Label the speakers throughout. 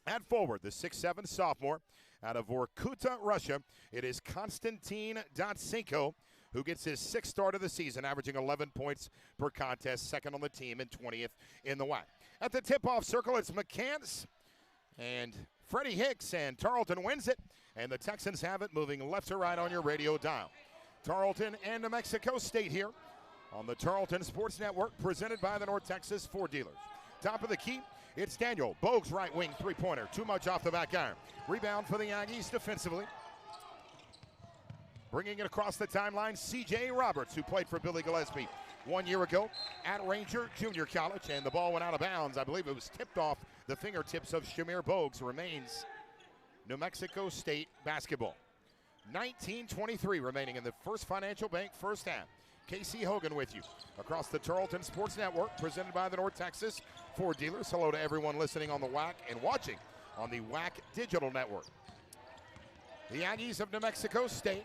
Speaker 1: At forward, the 6'7 sophomore out of Vorkuta, Russia, it is Konstantin Datsenko, who gets his sixth start of the season, averaging 11 points per contest, second on the team and 20th in the WAC. At the tip-off circle, it's McCants and Freddie Hicks, and Tarleton wins it, and the Texans have it, moving left to right on your radio dial. Tarleton and New Mexico State here on the Tarleton Sports Network, presented by the North Texas Ford Dealers. Top of the key, it's Daniel Bogues, right wing three-pointer. Too much off the back iron. Rebound for the Aggies defensively. Bringing it across the timeline, C.J. Roberts, who played for Billy Gillespie 1 year ago at Ranger Junior College, and the ball went out of bounds. I believe it was tipped off the fingertips of Shamir Bogues. Remains New Mexico State basketball. 19:23 remaining in the First Financial Bank first half. Casey Hogan with you across the Tarleton Sports Network, presented by the North Texas Ford Dealers. Hello to everyone listening on the WAC and watching on the WAC Digital Network. The Aggies of New Mexico State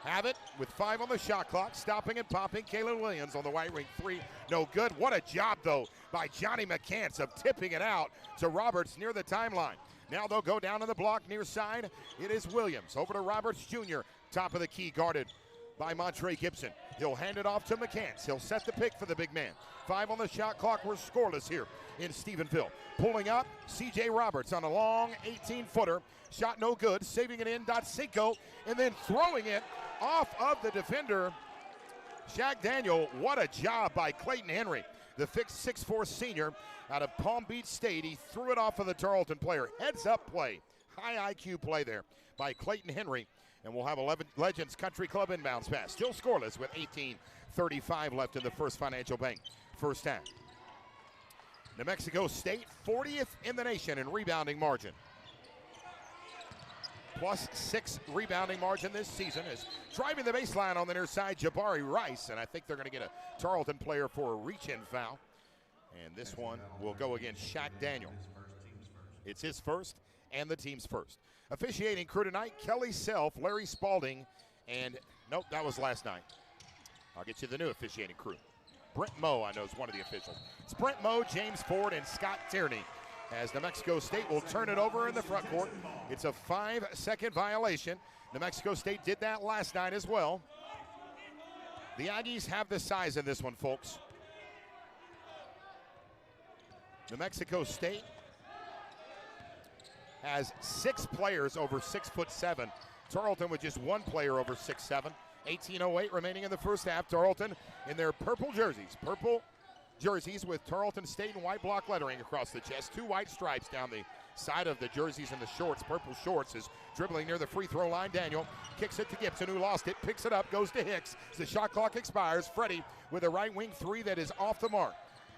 Speaker 1: have it with 5 on the shot clock, stopping and popping. Kalen Williams on the white ring three, no good. What a job, though, by Johnny McCants of tipping it out to Roberts near the timeline. Now they'll go down to the block near side. It is Williams over to Roberts Jr., top of the key, guarded by Montre Gibson. He'll hand it off to McCants. He'll set the pick for the big man. 5 on the shot clock. We're scoreless here in Stephenville. Pulling up, C.J. Roberts on a long 18-footer. Shot no good. Saving it in, Datsenko, and then throwing it off of the defender, Shaq Daniel. What a job by Clayton Henry, the 6'4 senior out of Palm Beach State. He threw it off of the Tarleton player. Heads-up play. High IQ play there by Clayton Henry. And we'll have 11 Legends Country Club inbounds pass. Still scoreless with 18:35 left in the First Financial Bank first half. New Mexico State, 40th in the nation in rebounding margin. +6 rebounding margin this season is driving the baseline on the near side, Jabari Rice. And I think they're going to get a Tarleton player for a reach-in foul. And this one will go against Shaq Daniel. It's his first and the team's first. Officiating crew tonight, Kelly Self, Larry Spalding, and nope, that was last night. I'll get you the new officiating crew. Brent Moe, I know, is one of the officials. It's Brent Moe, James Ford, and Scott Tierney, as New Mexico State will turn it over in the front court. It's a 5-second violation. New Mexico State did that last night as well. The Aggies have the size in this one, folks. New Mexico State has 6 players over 6'7". Tarleton with just 1 player over 6'7". 18:08 remaining in the first half. Tarleton in their purple jerseys. Purple jerseys with Tarleton State and white block lettering across the chest. 2 white stripes down the side of the jerseys and the shorts. Purple shorts is dribbling near the free throw line. Daniel kicks it to Gibson, who lost it. Picks it up, goes to Hicks. As the shot clock expires, Freddie with a right wing three that is off the mark.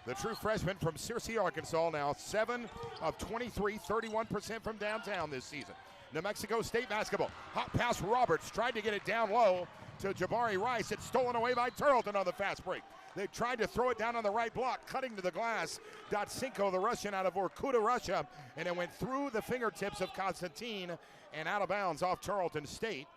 Speaker 1: The true freshman from Searcy, Arkansas, now 7 of 23, 31% from downtown this season. New Mexico State basketball. Hot pass, Roberts tried to get it down low to Jabari Rice. It's stolen away by Tarleton on the fast break. They tried to throw it down on the right block, cutting to the glass. Datsenko, the Russian out of Vorkuta, Russia, and it went through the fingertips of Konstantin and out of bounds off Tarleton State.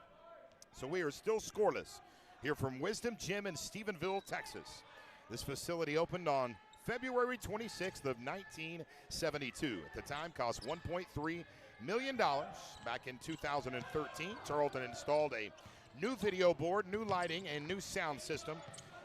Speaker 1: So we are still scoreless here from Wisdom Gym in Stephenville, Texas. This facility opened on February 26th of 1972. At the time, cost $1.3 million. Back in 2013, Tarleton installed a new video board, new lighting, and new sound system.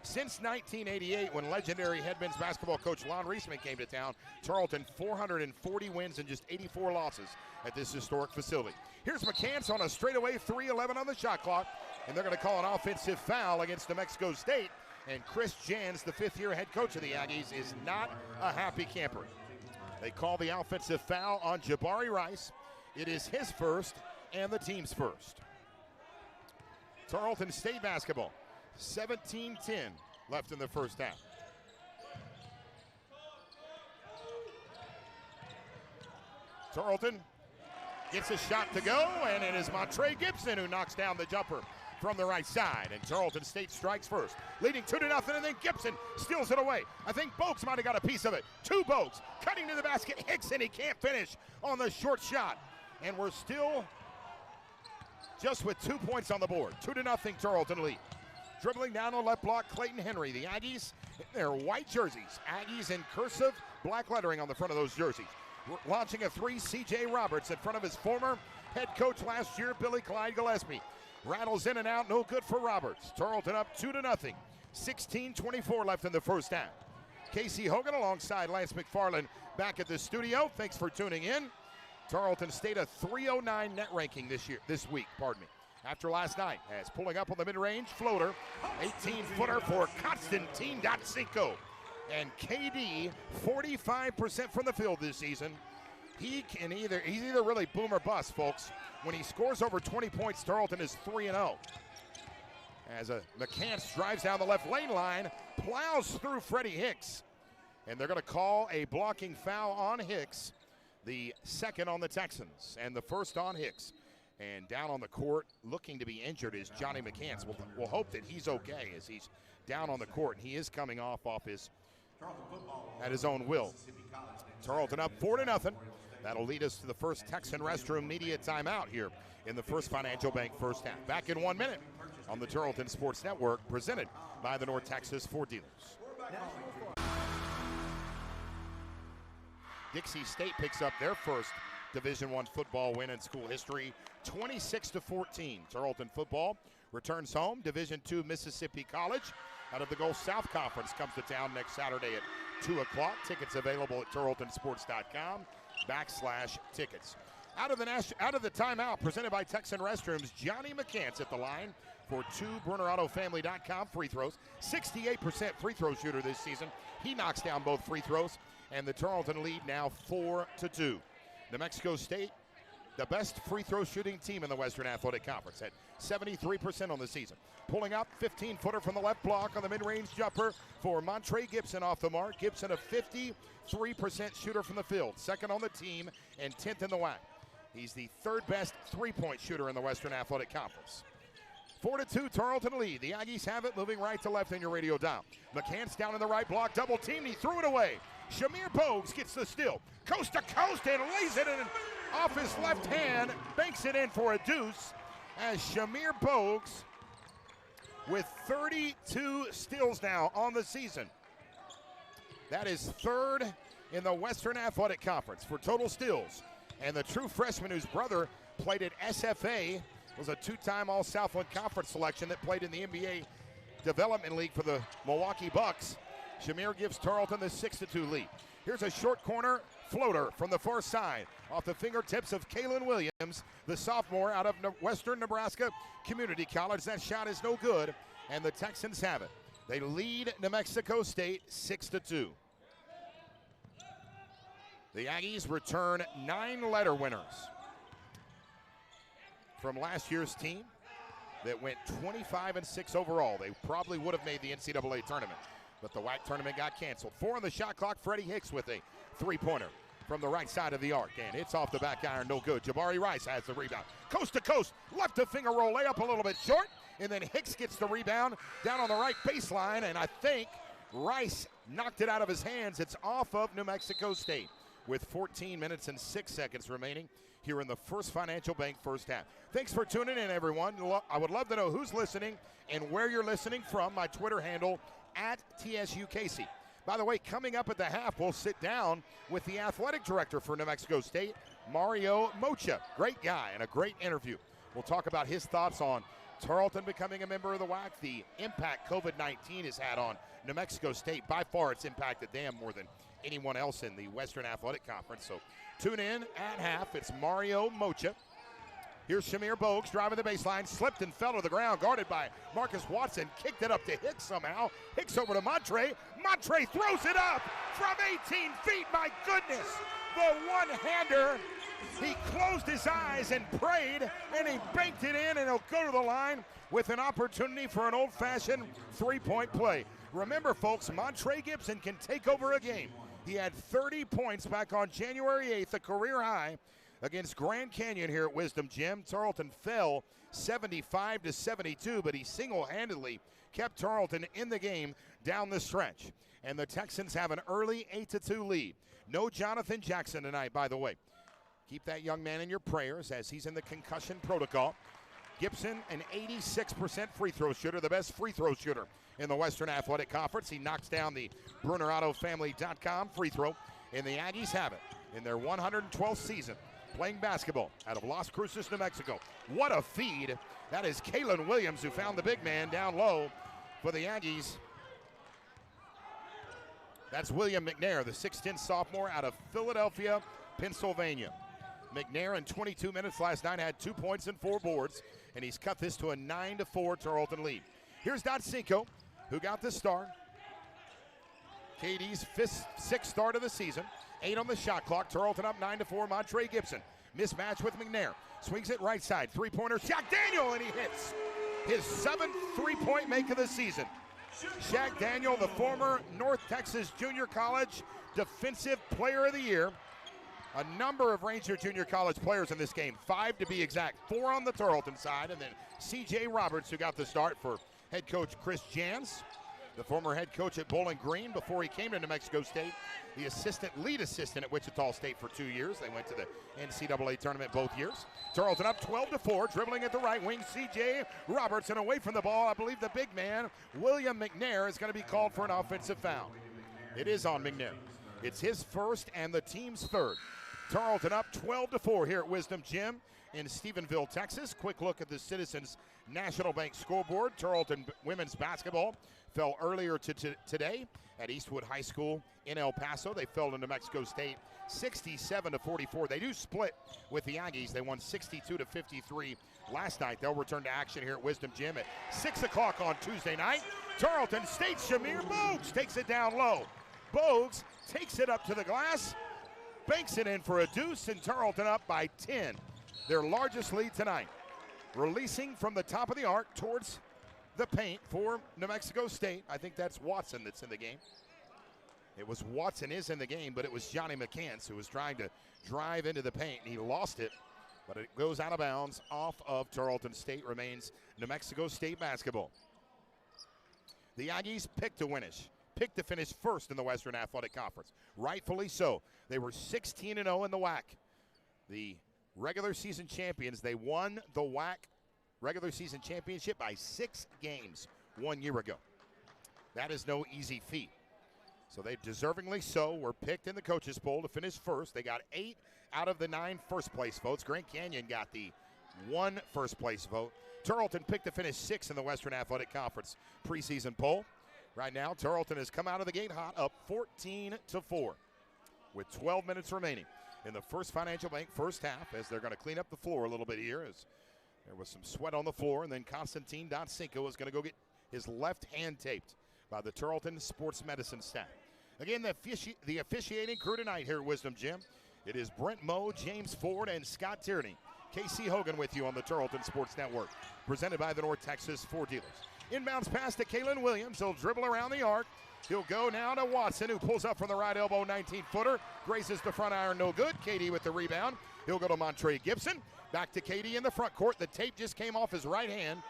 Speaker 1: Since 1988, when legendary head men's basketball coach Lon Reisman came to town, Tarleton 440 wins and just 84 losses at this historic facility. Here's McCants on a straightaway 3:11 on the shot clock, and they're going to call an offensive foul against New Mexico State. And Chris Jans, the 5th-year head coach of the Aggies, is not a happy camper. They call the offensive foul on Jabari Rice. It is his first and the team's first. Tarleton State basketball, 17-10 left in the first half. Tarleton gets a shot to go, and it is Montre Gibson who knocks down the jumper from the right side, and Tarleton State strikes first, leading 2-0, and then Gibson steals it away. I think Bogues might have got a piece of it. 2 Bogues cutting to the basket. Hicks, and he can't finish on the short shot. And we're still just with 2 points on the board. 2-0 Tarleton lead. Dribbling down the left block, Clayton Henry. The Aggies in their white jerseys. Aggies in cursive black lettering on the front of those jerseys. Launching a three, C.J. Roberts in front of his former head coach last year, Billy Clyde Gillespie. Rattles in and out, no good for Roberts. Tarleton up 2-0. 16:24 left in the first half. Casey Hogan alongside Lance McFarland back at the studio. Thanks for tuning in. Tarleton stayed a 309 net ranking this week, after last night, as pulling up on the mid-range floater, 18-footer for Constantine Dotsinko. And KD, 45% from the field this season. He's either really boom or bust, folks. When he scores over 20 points, Tarleton is 3-0. As McCants drives down the left lane line, plows through Freddie Hicks. And they're going to call a blocking foul on Hicks, the second on the Texans, and the first on Hicks. And down on the court, looking to be injured, is Johnny McCants. We'll hope that he's okay as he's down on the court. And he is coming off his at his own will. Tarleton up 4-0. That'll lead us to the first Texan Restroom media timeout here in the First Financial Bank first half. Back in 1 minute on the Tarleton Sports Network, presented by the North Texas Ford dealers. Dixie State picks up their first Division I football win in school history, 26-14. Tarleton football returns home. Division II Mississippi College out of the Gulf South Conference comes to town next Saturday at 2 o'clock. Tickets available at tarletonsports.com/tickets. Out of the timeout presented by Texan Restrooms, Johnny McCants at the line for 2 BrunerAutoFamily.com free throws. 68% free throw shooter this season. He knocks down both free throws, and the Tarleton lead now 4-2. New Mexico State, the best free throw shooting team in the Western Athletic Conference, at 73% on the season. Pulling up, 15-footer from the left block on the mid-range jumper for Montre Gibson off the mark. Gibson, a 53% shooter from the field, second on the team and 10th in the WAC. He's the third best three-point shooter in the Western Athletic Conference. 4-2, Tarleton lead. The Aggies have it, moving right to left in your radio dial. McCants down in the right block, double team, he threw it away. Shamir Bogues gets the steal, coast to coast, and lays it in off his left hand, banks it in for a deuce, as Shamir Bogues with 32 steals now on the season. That is third in the Western Athletic Conference for total steals. And the true freshman whose brother played at SFA, was a 2-time All-Southland Conference selection that played in the NBA Development League for the Milwaukee Bucks. Shamir gives Tarleton the 6-2 lead. Here's a short corner floater from the far side off the fingertips of Kalen Williams, the sophomore out of Western Nebraska Community College. That shot is no good, and the Texans have it. They lead New Mexico State 6-2. The Aggies return 9 letter winners from last year's team that went 25-6 overall. They probably would have made the NCAA tournament, but the WAC tournament got canceled. 4 on the shot clock. Freddie Hicks with a three-pointer from the right side of the arc, and it's off the back iron, no good. Jabari Rice has the rebound. Coast to coast, left to finger roll, layup a little bit short, and then Hicks gets the rebound down on the right baseline, and I think Rice knocked it out of his hands. It's off of New Mexico State with 14 minutes and 6 seconds remaining here in the First Financial Bank first half. Thanks for tuning in, everyone. I would love to know who's listening and where you're listening from. My Twitter handle, @TSUCasey. By the way, coming up at the half, we'll sit down with the athletic director for New Mexico State, Mario Mocha. Great guy and a great interview. We'll talk about his thoughts on Tarleton becoming a member of the WAC, the impact COVID-19 has had on New Mexico State. By far, it's impacted them more than anyone else in the Western Athletic Conference. So tune in at half. It's Mario Mocha. Here's Shamir Bogues driving the baseline, slipped and fell to the ground, guarded by Marcus Watson, kicked it up to Hicks somehow. Hicks over to Montre. Montre throws it up from 18 feet. My goodness, the one-hander. He closed his eyes and prayed, and he banked it in, and he'll go to the line with an opportunity for an old-fashioned three-point play. Remember, folks, Montre Gibson can take over a game. He had 30 points back on January 8th, a career high, against Grand Canyon here at Wisdom Gym. Tarleton fell 75-72, but he single-handedly kept Tarleton in the game down the stretch. And the Texans have an early 8-2 lead. No Jonathan Jackson tonight, by the way. Keep that young man in your prayers as he's in the concussion protocol. Gibson, an 86% free throw shooter, the best free throw shooter in the Western Athletic Conference. He knocks down the BrunerAutoFamily.com free throw, and the Aggies have it. in their 112th season playing basketball out of Las Cruces, New Mexico. What a feed. That is Kalen Williams, who found the big man down low for the Aggies. That's William McNair, the 6'10 sophomore out of Philadelphia, Pennsylvania. McNair in 22 minutes last night had 2 points and 4 boards, and he's cut this to a 9-4 Tarleton lead. Here's Dotsinko, who got the start. KD's sixth start of the season. 8 on the shot clock. Tarleton up 9-4. Montre Gibson. Mismatch with McNair. Swings it right side. Three-pointer. Shaq Daniel, and he hits. His 7th three-point make of the season. Shaq Daniel, the former North Texas Junior College Defensive Player of the Year. A number of Ranger Junior College players in this game. 5 to be exact. 4 on the Tarleton side. And then C.J. Roberts, who got the start for head coach Chris Jans, the former head coach at Bowling Green before he came to New Mexico State. The lead assistant at Wichita State for 2 years. They went to the NCAA tournament both years. Tarleton up 12-4, dribbling at the right wing. C.J. Roberts, and away from the ball, I believe the big man, William McNair, is going to be called for an offensive foul. It is on McNair. It's his first and the team's third. Tarleton up 12-4 here at Wisdom Gym in Stephenville, Texas. Quick look at the Citizens National Bank scoreboard. Tarleton women's basketball fell earlier today at Eastwood High School in El Paso. They fell to New Mexico State 67-44. They do split with the Aggies. They won 62-53 last night. They'll return to action here at Wisdom Gym at 6 o'clock on Tuesday night. Tarleton State, Shamir Bogues takes it down low. Bogues takes it up to the glass, banks it in for a deuce, and Tarleton up by 10. Their largest lead tonight. Releasing from the top of the arc towards the paint for New Mexico State. I think that's Watson that's in the game. It was Watson is in the game, but it was Johnny McCants who was trying to drive into the paint, and he lost it, but it goes out of bounds off of Tarleton State. Remains New Mexico State basketball. The Aggies picked to finish first in the Western Athletic Conference. Rightfully so. They were 16-0 in the WAC. The regular season champions, they won the WAC regular season championship by 6 games 1 year ago. That is no easy feat. So they deservingly so were picked in the coaches poll to finish first. They got 8 out of the 9 first place votes. Grand Canyon got the 1 first place vote. Tarleton picked to finish 6th in the Western Athletic Conference preseason poll. Right now, Tarleton has come out of the gate hot, up 14-4 with 12 minutes remaining in the First Financial Bank first half, as they're going to clean up the floor a little bit here, as there was some sweat on the floor, and then Constantine Dotsinko is going to go get his left hand taped by the Tarleton Sports Medicine staff. Again, the officiating crew tonight here at Wisdom Gym. It is Brent Moe, James Ford, and Scott Tierney. Casey Hogan with you on the Tarleton Sports Network, presented by the North Texas Ford Dealers. Inbounds pass to Kalen Williams. He'll dribble around the arc. He'll go now to Watson, who pulls up from the right elbow, 19-footer. Graces the front iron, no good. KD with the rebound. He'll go to Montre Gibson. Back to KD in the front court. The tape just came off his right hand.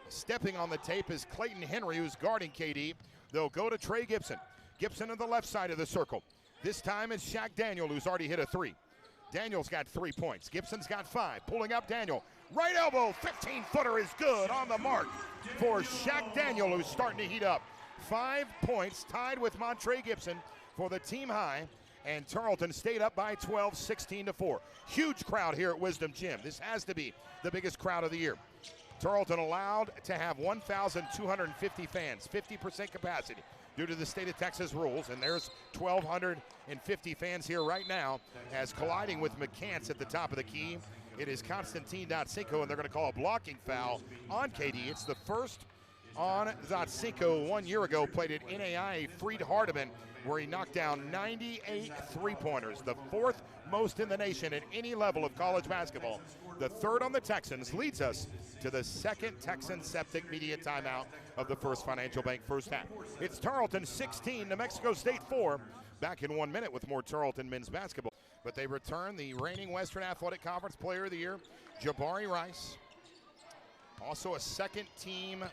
Speaker 1: Stepping on the tape is Clayton Henry, who's guarding KD. They'll go to Trey Gibson. Gibson on the left side of the circle. This time it's Shaq Daniel, who's already hit a 3. Daniel's got 3 points. Gibson's got 5. Pulling up Daniel. Right elbow, 15-footer is good on the mark for Shaq Daniel, who's starting to heat up. 5 points, tied with Montre Gibson for the team high, and Tarleton State up by 12, 16-4. Huge crowd here at Wisdom Gym. This has to be the biggest crowd of the year. Tarleton allowed to have 1,250 fans, 50% capacity due to the state of Texas rules, and there's 1,250 fans here right now as colliding with McCants at the top of the key. It is Constantine Dotsinko, and they're going to call a blocking foul on KD. It's the first on Dotsinko. 1 year ago, played at NAIA Freed Hardeman, where he knocked down 98 three-pointers, the 4th most in the nation at any level of college basketball. The 3rd on the Texans leads us to the 2nd Texan Septic media timeout of the First Financial Bank first half. It's Tarleton 16, New Mexico State 4. Back in 1 minute with more Tarleton men's basketball. But they return the reigning Western Athletic Conference Player of the Year, Jabari Rice. Also a second-team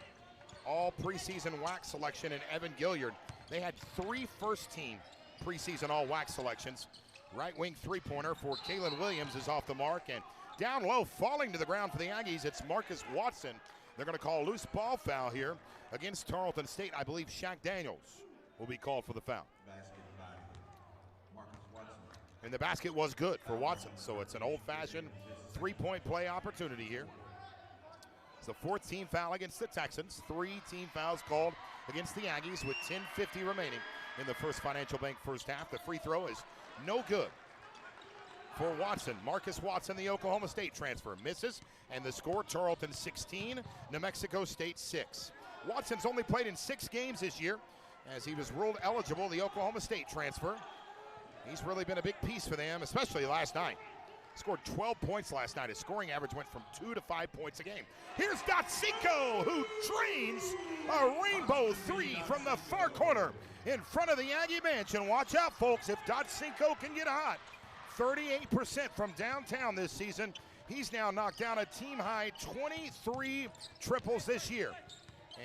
Speaker 1: all preseason WAC selection in Evan Gilliard. They had 3 first-team preseason all WAC selections. Right wing three-pointer for Kalen Williams is off the mark, and down low, falling to the ground for the Aggies, it's Marcus Watson. They're going to call a loose ball foul here against Tarleton State. I believe Shaq Daniels will be called for the foul. And the basket was good for Watson, so it's an old-fashioned three-point play opportunity here. It's the fourth team foul against the Texans. 3 team fouls called against the Aggies with 10:50 remaining in the First Financial Bank first half. The free throw is no good for Watson. Marcus Watson, the Oklahoma State transfer, misses, and the score, Tarleton 16, New Mexico State 6. Watson's only played in 6 games this year as he was ruled eligible, the Oklahoma State transfer. He's really been a big piece for them, especially last night. Scored 12 points last night. His scoring average went from 2 to 5 points a game. Here's Dotsinko, who drains a rainbow 3 from the far corner in front of the Aggie bench. And watch out, folks, if Dotsinko can get hot. 38% from downtown this season. He's now knocked down a team-high 23 triples this year.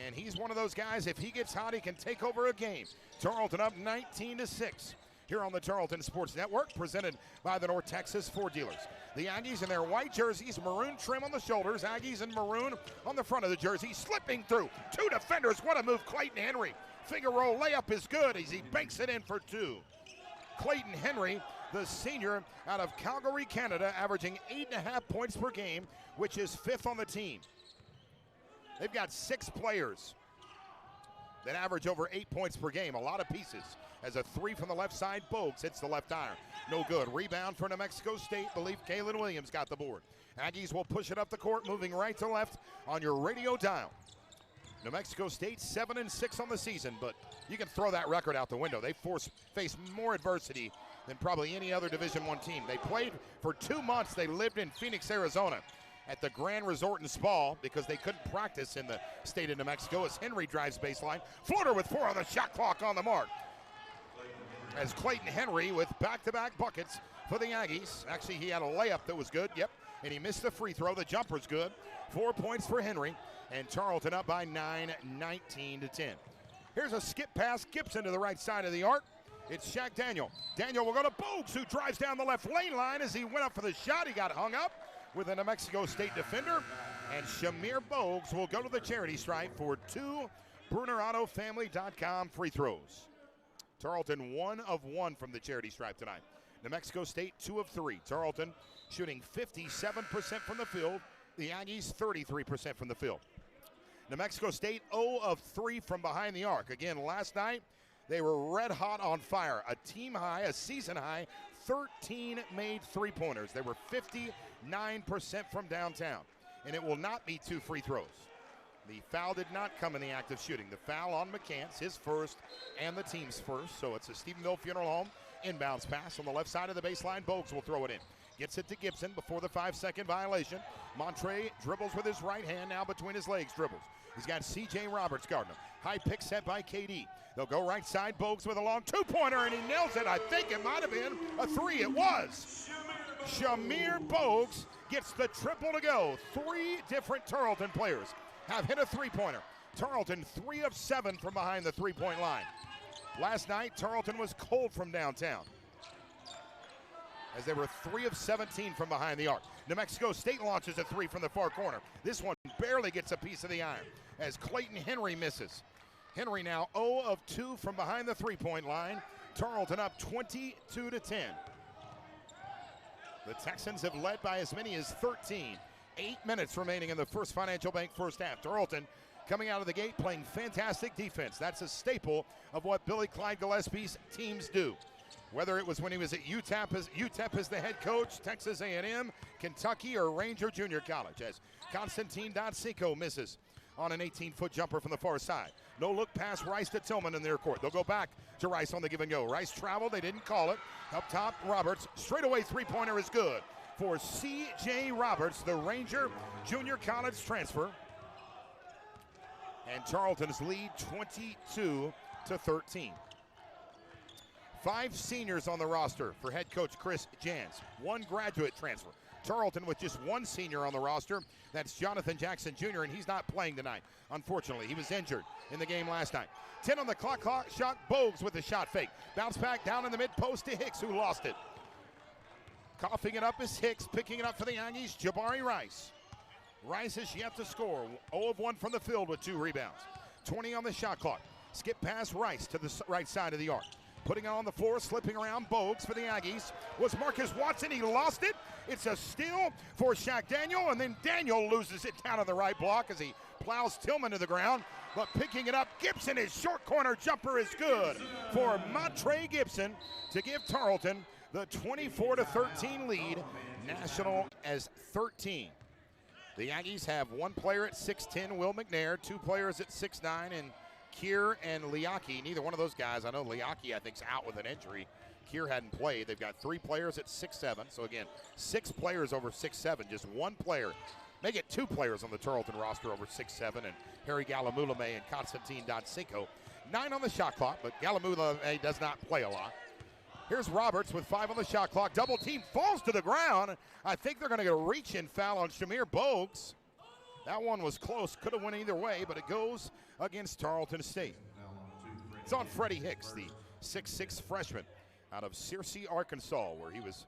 Speaker 1: And he's one of those guys, if he gets hot, he can take over a game. Tarleton up 19-6. Here on the Tarleton Sports Network, presented by the North Texas Ford dealers. The Aggies in their white jerseys, maroon trim on the shoulders, Aggies in maroon on the front of the jersey, slipping through 2 defenders. What a move, Clayton Henry. Finger roll layup is good as he banks it in for 2. Clayton Henry, the senior out of Calgary, Canada, averaging 8.5 points per game, which is 5th on the team. They've got 6 players that average over 8 points per game, a lot of pieces. As a 3 from the left side, Bogues hits the left iron. No good. Rebound for New Mexico State. Believe Kalen Williams got the board. Aggies will push it up the court, moving right to left on your radio dial. New Mexico State 7-6 on the season, but you can throw that record out the window. They face more adversity than probably any other Division I team. They played for 2 months. They lived in Phoenix, Arizona at the Grand Resort and Spa because they couldn't practice in the state of New Mexico as Henry drives baseline. Floater with 4 on the shot clock on the mark. As Clayton Henry with back-to-back buckets for the Aggies. Actually, he had a layup that was good, yep, and he missed the free throw. The jumper's good. 4 points for Henry, and Tarleton up by 9, 19-10. Here's a skip pass, Gibson to the right side of the arc. It's Shaq Daniel. Daniel will go to Bogues, who drives down the left lane line as he went up for the shot. He got hung up with a New Mexico State defender, and Shamir Bogues will go to the charity stripe for 2 BrunerAutoFamily.com free throws. Tarleton 1 of 1 from the charity stripe tonight. New Mexico State 2 of 3. Tarleton shooting 57% from the field. The Aggies 33% from the field. New Mexico State 0 of 3 from behind the arc. Again, last night they were red hot on fire. A team high, a season high, 13 made three-pointers. They were 59% from downtown. And it will not be 2 free throws. The foul did not come in the act of shooting. The foul on McCants, his first and the team's first. So it's a Stephenville Funeral Home inbounds pass on the left side of the baseline. Bogues will throw it in. Gets it to Gibson before the 5-second violation. Montre dribbles with his right hand, now between his legs dribbles. He's got C.J. Roberts guarding him. High pick set by KD. They'll go right side. Bogues with a long 2-pointer, and he nails it. I think it might have been a 3. It was. Shamir Bogues gets the triple to go. 3 different Tarleton players have hit a 3-pointer. Tarleton 3 of 7 from behind the 3-point line. Last night, Tarleton was cold from downtown as they were 3 of 17 from behind the arc. New Mexico State launches a 3 from the far corner. This one barely gets a piece of the iron as Clayton Henry misses. Henry now 0 of 2 from behind the 3-point line. Tarleton up 22-10. The Texans have led by as many as 13. 8 minutes remaining in the First Financial Bank first half. Tarleton coming out of the gate playing fantastic defense. That's a staple of what Billy Clyde Gillespie's teams do. Whether it was when he was at UTEP as the head coach, Texas A&M, Kentucky, or Ranger Junior College, as Constantine Dotsinko misses on an 18-foot jumper from the far side. No look pass Rice to Tillman in their court. They'll go back to Rice on the give and go. Rice traveled, they didn't call it. Up top, Roberts, straightaway 3-pointer is good for C.J. Roberts, the Ranger Junior College transfer. And Tarleton's lead 22-13. 5 seniors on the roster for head coach Chris Jans. 1 graduate transfer. Tarleton with just 1 senior on the roster. That's Jonathan Jackson Jr., and he's not playing tonight. Unfortunately, he was injured in the game last night. 10 on the clock shot. Bogues with the shot fake. Bounce back down in the mid-post to Hicks, who lost it. Coughing it up is Hicks, picking it up for the Aggies, Jabari Rice. Rice is yet to score. 0 of 1 from the field with 2 rebounds. 20 on the shot clock. Skip pass Rice to the right side of the arc. Putting it on the floor, slipping around Bogues for the Aggies was Marcus Watson. He lost it. It's a steal for Shaq Daniel, and then Daniel loses it down on the right block as he plows Tillman to the ground. But picking it up, Gibson, his short corner jumper is good for Montre Gibson to give Tarleton the 24-13 lead, national as 13. The Aggies have one player at 6'10", Will McNair, two players at 6'9", and Kier and Liaki. Neither one of those guys, I know Liaki I think's out with an injury. Kier hadn't played. They've got three players at 6'7", so again, 6 players over 6'7", just one player. Make it 2 players on the Tarleton roster over 6'7", and Harry Galamulame and Constantine Dotsinko. 9 on the shot clock, but Galamulame does not play a lot. Here's Roberts with 5 on the shot clock. Double team, falls to the ground. I think they're going to get a reach-in foul on Shamir Bogues. That one was close, could have went either way, but it goes against Tarleton State. It's on Freddie Hicks, the 6'6" freshman out of Searcy, Arkansas, where he was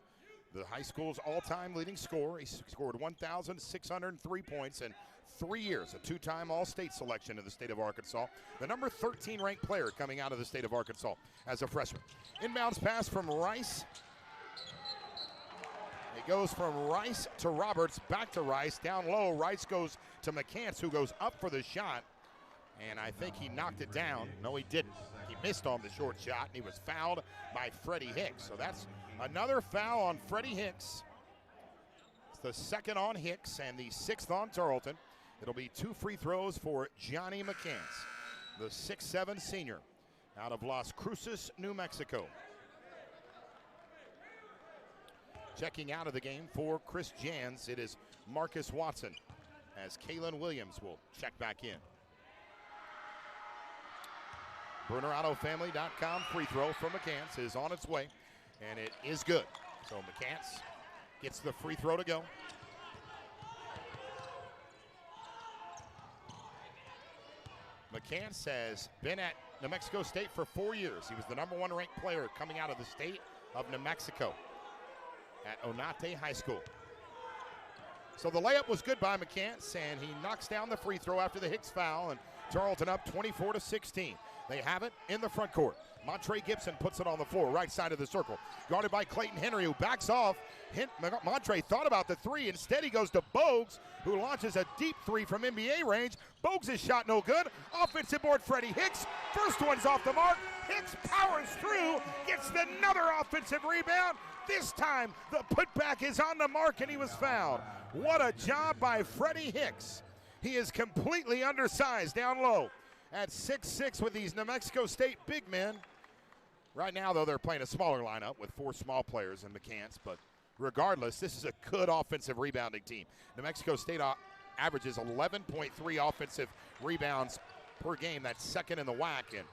Speaker 1: the high school's all-time leading scorer. He scored 1,603 points in 3 years, a 2-time All-State selection in the state of Arkansas. The number 13 ranked player coming out of the state of Arkansas as a freshman. Inbounds pass from Rice. It goes from Rice to Roberts, back to Rice, down low. Rice goes to McCants, who goes up for the shot, and I think he knocked it down. No, he didn't. He missed on the short shot, and he was fouled by Freddie Hicks. So that's another foul on Freddie Hicks. It's the second on Hicks and the 6th on Tarleton. It'll be 2 free throws for Johnny McCants, the 6'7" senior out of Las Cruces, New Mexico. Checking out of the game for Chris Jans, it is Marcus Watson, as Kalen Williams will check back in. BrunerAutoFamily.com free throw from McCants is on its way, and it is good. So McCants gets the free throw to go. McCants has been at New Mexico State for 4 years. He was the number 1 ranked player coming out of the state of New Mexico at Onate High School. So the layup was good by McCants, and he knocks down the free throw after the Hicks foul, and Tarleton up 24-16. They have it in the front court. Montre Gibson puts it on the floor, right side of the circle. Guarded by Clayton Henry, who backs off. Montre thought about the 3. Instead, he goes to Bogues, who launches a deep 3 from NBA range. Bogues' shot no good. Offensive board, Freddie Hicks. First one's off the mark. Hicks powers through, gets another offensive rebound. This time, the putback is on the mark, and he was fouled. What a job by Freddie Hicks. He is completely undersized down low at 6'6" with these New Mexico State big men. Right now, though, they're playing a smaller lineup with 4 small players in McCants, but regardless, this is a good offensive rebounding team. New Mexico State averages 11.3 offensive rebounds per game. That's second in the WAC, and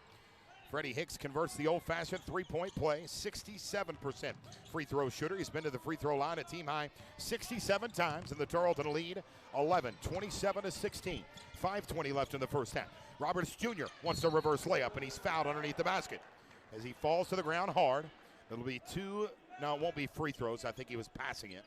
Speaker 1: Freddie Hicks converts the old-fashioned three-point play, 67% free throw shooter. He's been to the free throw line at team high 67 times, and the Tarleton lead 11, 27-16. 5:20 left in the first half. Roberts Jr. wants a reverse layup, and he's fouled underneath the basket as he falls to the ground hard. It'll be 2, no, it won't be free throws. I think he was passing it.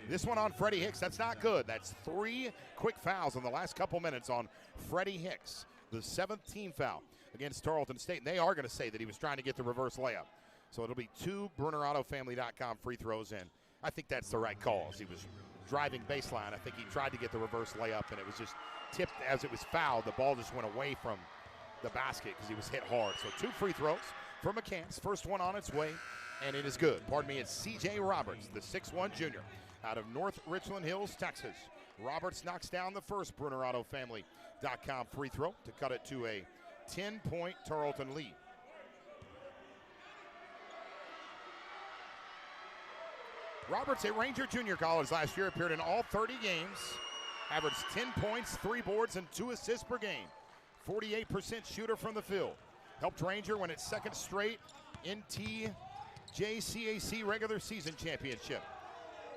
Speaker 1: This one on Freddie Hicks, that's not good. That's 3 quick fouls in the last couple minutes on Freddie Hicks. The 7th team foul against Tarleton State. And they are going to say that he was trying to get the reverse layup. So it'll be 2 BrunerAutoFamily.com free throws, and I think that's the right call. As he was driving baseline, I think he tried to get the reverse layup, and it was just tipped as it was fouled. The ball just went away from the basket because he was hit hard. So 2 free throws for McCants. First one on its way, and it is good. Pardon me, it's C.J. Roberts, the 6'1 junior out of North Richland Hills, Texas. Roberts knocks down the first BrunerAutoFamily.com free throw to cut it to a 10-point Tarleton lead. Roberts at Ranger Junior College last year appeared in all 30 games, averaged 10 points, 3 boards, and 2 assists per game. 48% shooter from the field. Helped Ranger win its 2nd straight NTJCAC regular season championship.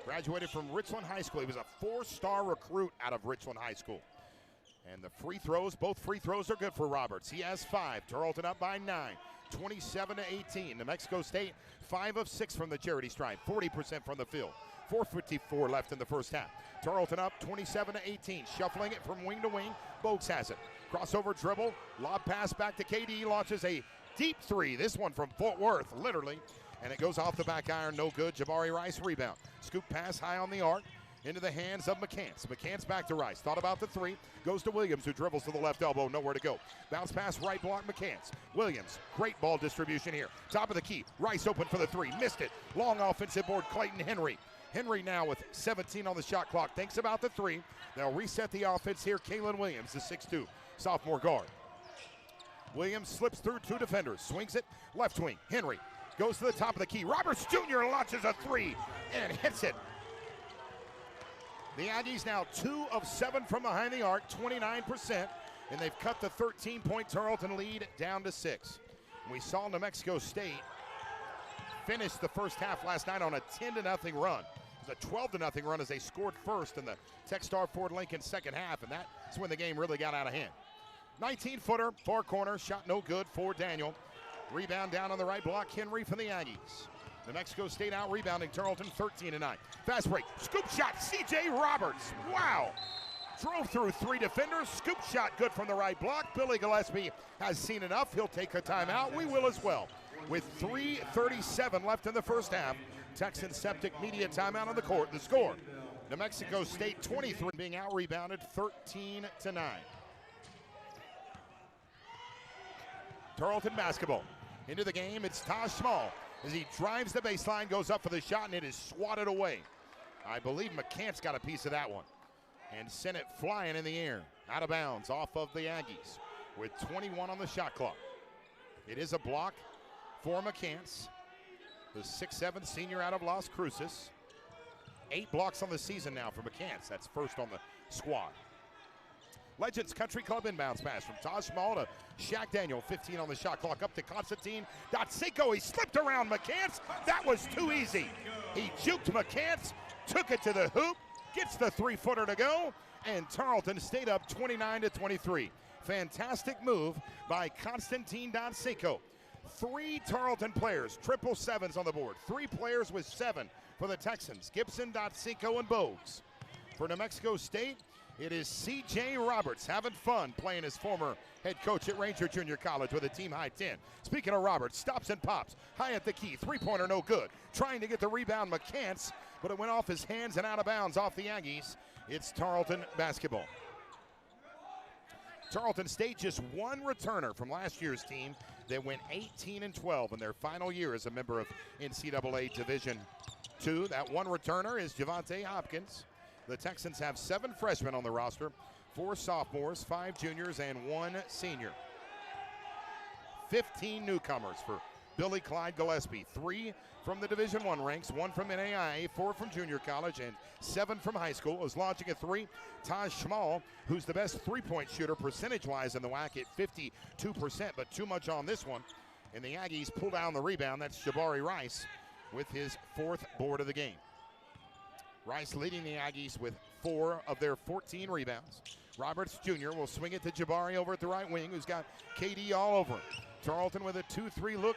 Speaker 1: Graduated from Richland High School. He was a 4-star recruit out of Richland High School. And the free throws, both free throws are good for Roberts. He has 5. Tarleton up by 9, 27-18. New Mexico State, 5 of 6 from the charity stripe, 40% from the field. 4:54 left in the first half. Tarleton up 27-18, shuffling it from wing to wing. Bogues has it. Crossover dribble, lob pass back to KD, launches a deep three. This one from Fort Worth, literally. And it goes off the back iron, no good. Jabari Rice rebound. Scoop pass high on the arc. Into the hands of McCants. McCants back to Rice. Thought about the three. Goes to Williams, who dribbles to the left elbow. Nowhere to go. Bounce pass, right block, McCants. Williams, great ball distribution here. Top of the key. Rice open for the three. Missed it. Long offensive board, Clayton Henry. Henry now with 17 on the shot clock. Thinks about the three. They'll reset the offense here. Kalen Williams, the 6'2", sophomore guard. Williams slips through two defenders. Swings it. Left wing. Henry goes to the top of the key. Roberts Jr. launches a three and hits it. The Aggies now 2 of 7 from behind the arc, 29%, and they've cut the 13-point Tarleton lead down to 6. We saw New Mexico State finish the first half last night on a 10-0 run. It was a 12-0 run as they scored first in the Techstar Ford Lincoln second half, and that's when the game really got out of hand. 19-footer, far corner, shot no good for Daniel. Rebound down on the right block, Henry from the Aggies. New Mexico State out rebounding Tarleton 13-9. Fast break, scoop shot, C.J. Roberts. Wow. Drove through 3 defenders, scoop shot good from the right block. Billy Gillespie has seen enough. He'll take a timeout. We will as well. With 3:37 left in the first half, Texan Septic Media timeout on the court. The score, New Mexico State 23 being out rebounded 13-9. Tarleton basketball. Into the game, it's Taj Small. As he drives the baseline, goes up for the shot, and it is swatted away. I believe McCants got a piece of that one and sent it flying in the air, out of bounds, off of the Aggies with 21 on the shot clock. It is a block for McCants, the 6'7" senior out of Las Cruces. 8 blocks on the season now for McCants. That's first on the squad. Legends Country Club inbounds pass from Taj Small to Shaq Daniel. 15 on the shot clock, up to Constantine Dotseco. He slipped around McCants. That was too easy. He juked McCants, took it to the hoop, gets the 3-footer to go, and Tarleton stayed up 29-23. Fantastic move by Constantine Dotseco. 3 Tarleton players, 777s on the board. 3 players with 7 for the Texans, Gibson, Dotseco, and Bogues. For New Mexico State, it is C.J. Roberts having fun playing his former head coach at Ranger Junior College with a team-high 10. Speaking of Roberts, stops and pops. High at the key, 3-pointer no good. Trying to get the rebound, McCants, but it went off his hands and out of bounds off the Aggies. It's Tarleton basketball. Tarleton State just 1 returner from last year's team that went 18-12 in their final year as a member of NCAA Division II. That 1 returner is Javante Hopkins. The Texans have 7 freshmen on the roster, 4 sophomores, 5 juniors, and 1 senior. 15 newcomers for Billy Clyde Gillespie. 3 from the Division I ranks, 1 from NAIA, 4 from junior college, and 7 from high school. Is launching a 3. Taj Small, who's the best 3-point shooter percentage-wise in the WAC at 52%, but too much on this one. And the Aggies pull down the rebound. That's Jabari Rice with his 4th board of the game. Rice leading the Aggies with 4 of their 14 rebounds. Roberts Jr. will swing it to Jabari over at the right wing, who's got KD all over him. Tarleton with a 2-3 look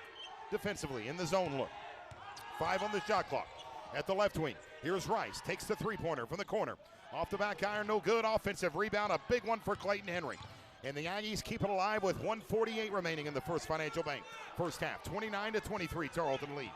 Speaker 1: defensively in the zone look. 5 on the shot clock at the left wing. Here's Rice, takes the 3-pointer from the corner. Off the back iron, no good. Offensive rebound, a big one for Clayton Henry. And the Aggies keep it alive with 1:48 remaining in the First Financial Bank first half. 29-23, Tarleton lead.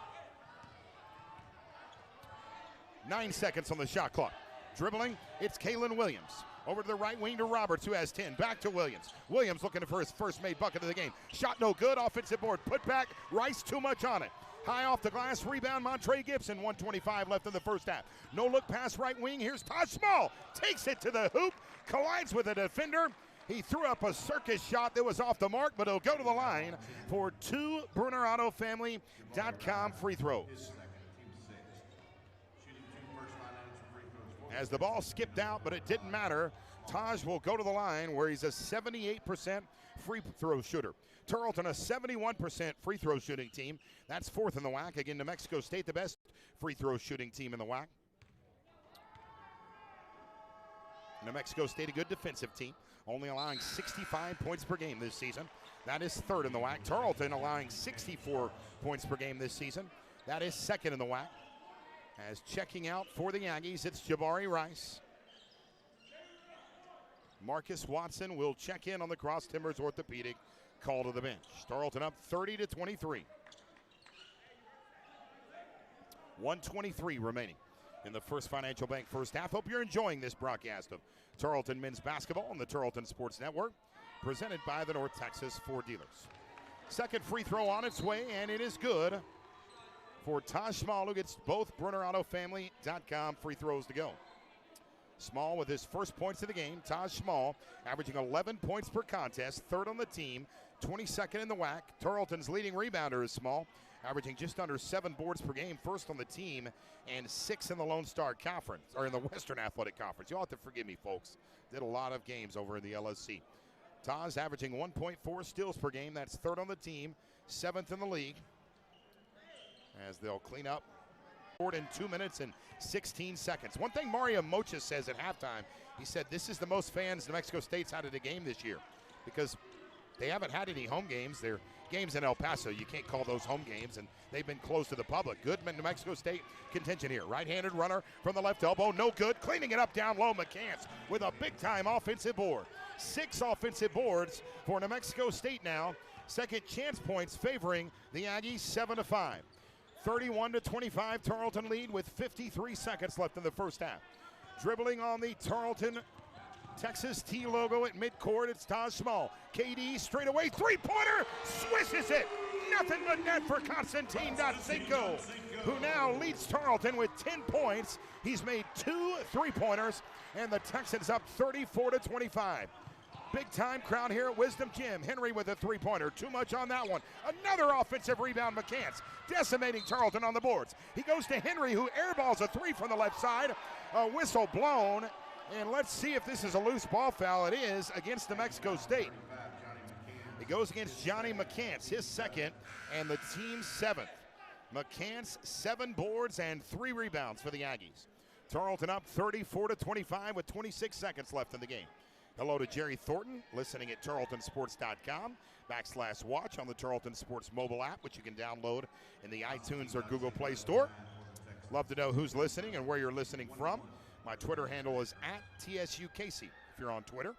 Speaker 1: 9 seconds on the shot clock. Dribbling, it's Kalen Williams. Over to the right wing to Roberts, who has 10. Back to Williams. Williams looking for his first made bucket of the game. Shot no good. Offensive board. Put back. Rice too much on it. High off the glass. Rebound, Montre Gibson. 1:25 left in the first half. No look pass right wing. Here's Taj Small. Takes it to the hoop. Collides with a defender. He threw up a circus shot that was off the mark, but he'll go to the line for 2 BrunerAutoFamily.com free throws. As the ball skipped out, but it didn't matter. Taj will go to the line where he's a 78% free throw shooter. Tarleton, a 71% free throw shooting team. That's 4th in the WAC. Again, New Mexico State, the best free throw shooting team in the WAC. New Mexico State, a good defensive team, only allowing 65 points per game this season. That is 3rd in the WAC. Tarleton allowing 64 points per game this season. That is 2nd in the WAC. As checking out for the Aggies, it's Jabari Rice. Marcus Watson will check in on the Cross Timbers Orthopedic called to the bench. Tarleton up 30-23. 1:23 remaining in the First Financial Bank first half. Hope you're enjoying this broadcast of Tarleton men's basketball on the Tarleton Sports Network, presented by the North Texas Ford Dealers. Second free throw on its way, and it is good for Taj Small, who gets both BrunnerAutoFamily.com free throws to go. Small with his first points of the game. Taj Small averaging 11 points per contest, third on the team, 22nd in the WAC. Tarleton's leading rebounder is Small, averaging just under 7 boards per game, first on the team, and 6 in the Lone Star Conference, or in the Western Athletic Conference. You'll have to forgive me, folks. Did a lot of games over in the LSC. Taj averaging 1.4 steals per game. That's third on the team, 7th in the league. As they'll clean up in 2 minutes and 16 seconds. One thing Mario Mocha says at halftime, he said this is the most fans New Mexico State's had at a game this year, because they haven't had any home games. They're games in El Paso. You can't call those home games, and they've been closed to the public. Good New Mexico State contention here. Right-handed runner from the left elbow, no good. Cleaning it up down low, McCants with a big-time offensive board. 6 offensive boards for New Mexico State now. Second chance points favoring the Aggies, 7-5. 31-25 Tarleton lead with 53 seconds left in the first half. Dribbling on the Tarleton Texas T logo at midcourt, it's Taj Small. KD straight away, three-pointer, swishes it. Nothing but net for Constantine Dotsinko, who now leads Tarleton with 10 points. He's made 2 three-pointers, and the Texans up 34-25. Big-time crowd here at Wisdom Gym. Henry with a three-pointer. Too much on that one. Another offensive rebound, McCants, decimating Tarleton on the boards. He goes to Henry, who airballs a three from the left side. A whistle blown, and let's see if this is a loose ball foul. It is against New Mexico State. It goes against Johnny McCants, his second, and the team's 7th. McCants, 7 boards and 3 rebounds for the Aggies. Tarleton up 34-25 with 26 seconds left in the game. Hello to Jerry Thornton, listening at tarletonsports.com/watch on the Tarleton Sports mobile app, which you can download in the iTunes or Google Play Store. Love to know who's listening and where you're listening from. My Twitter handle is @TSUCasey if you're on Twitter.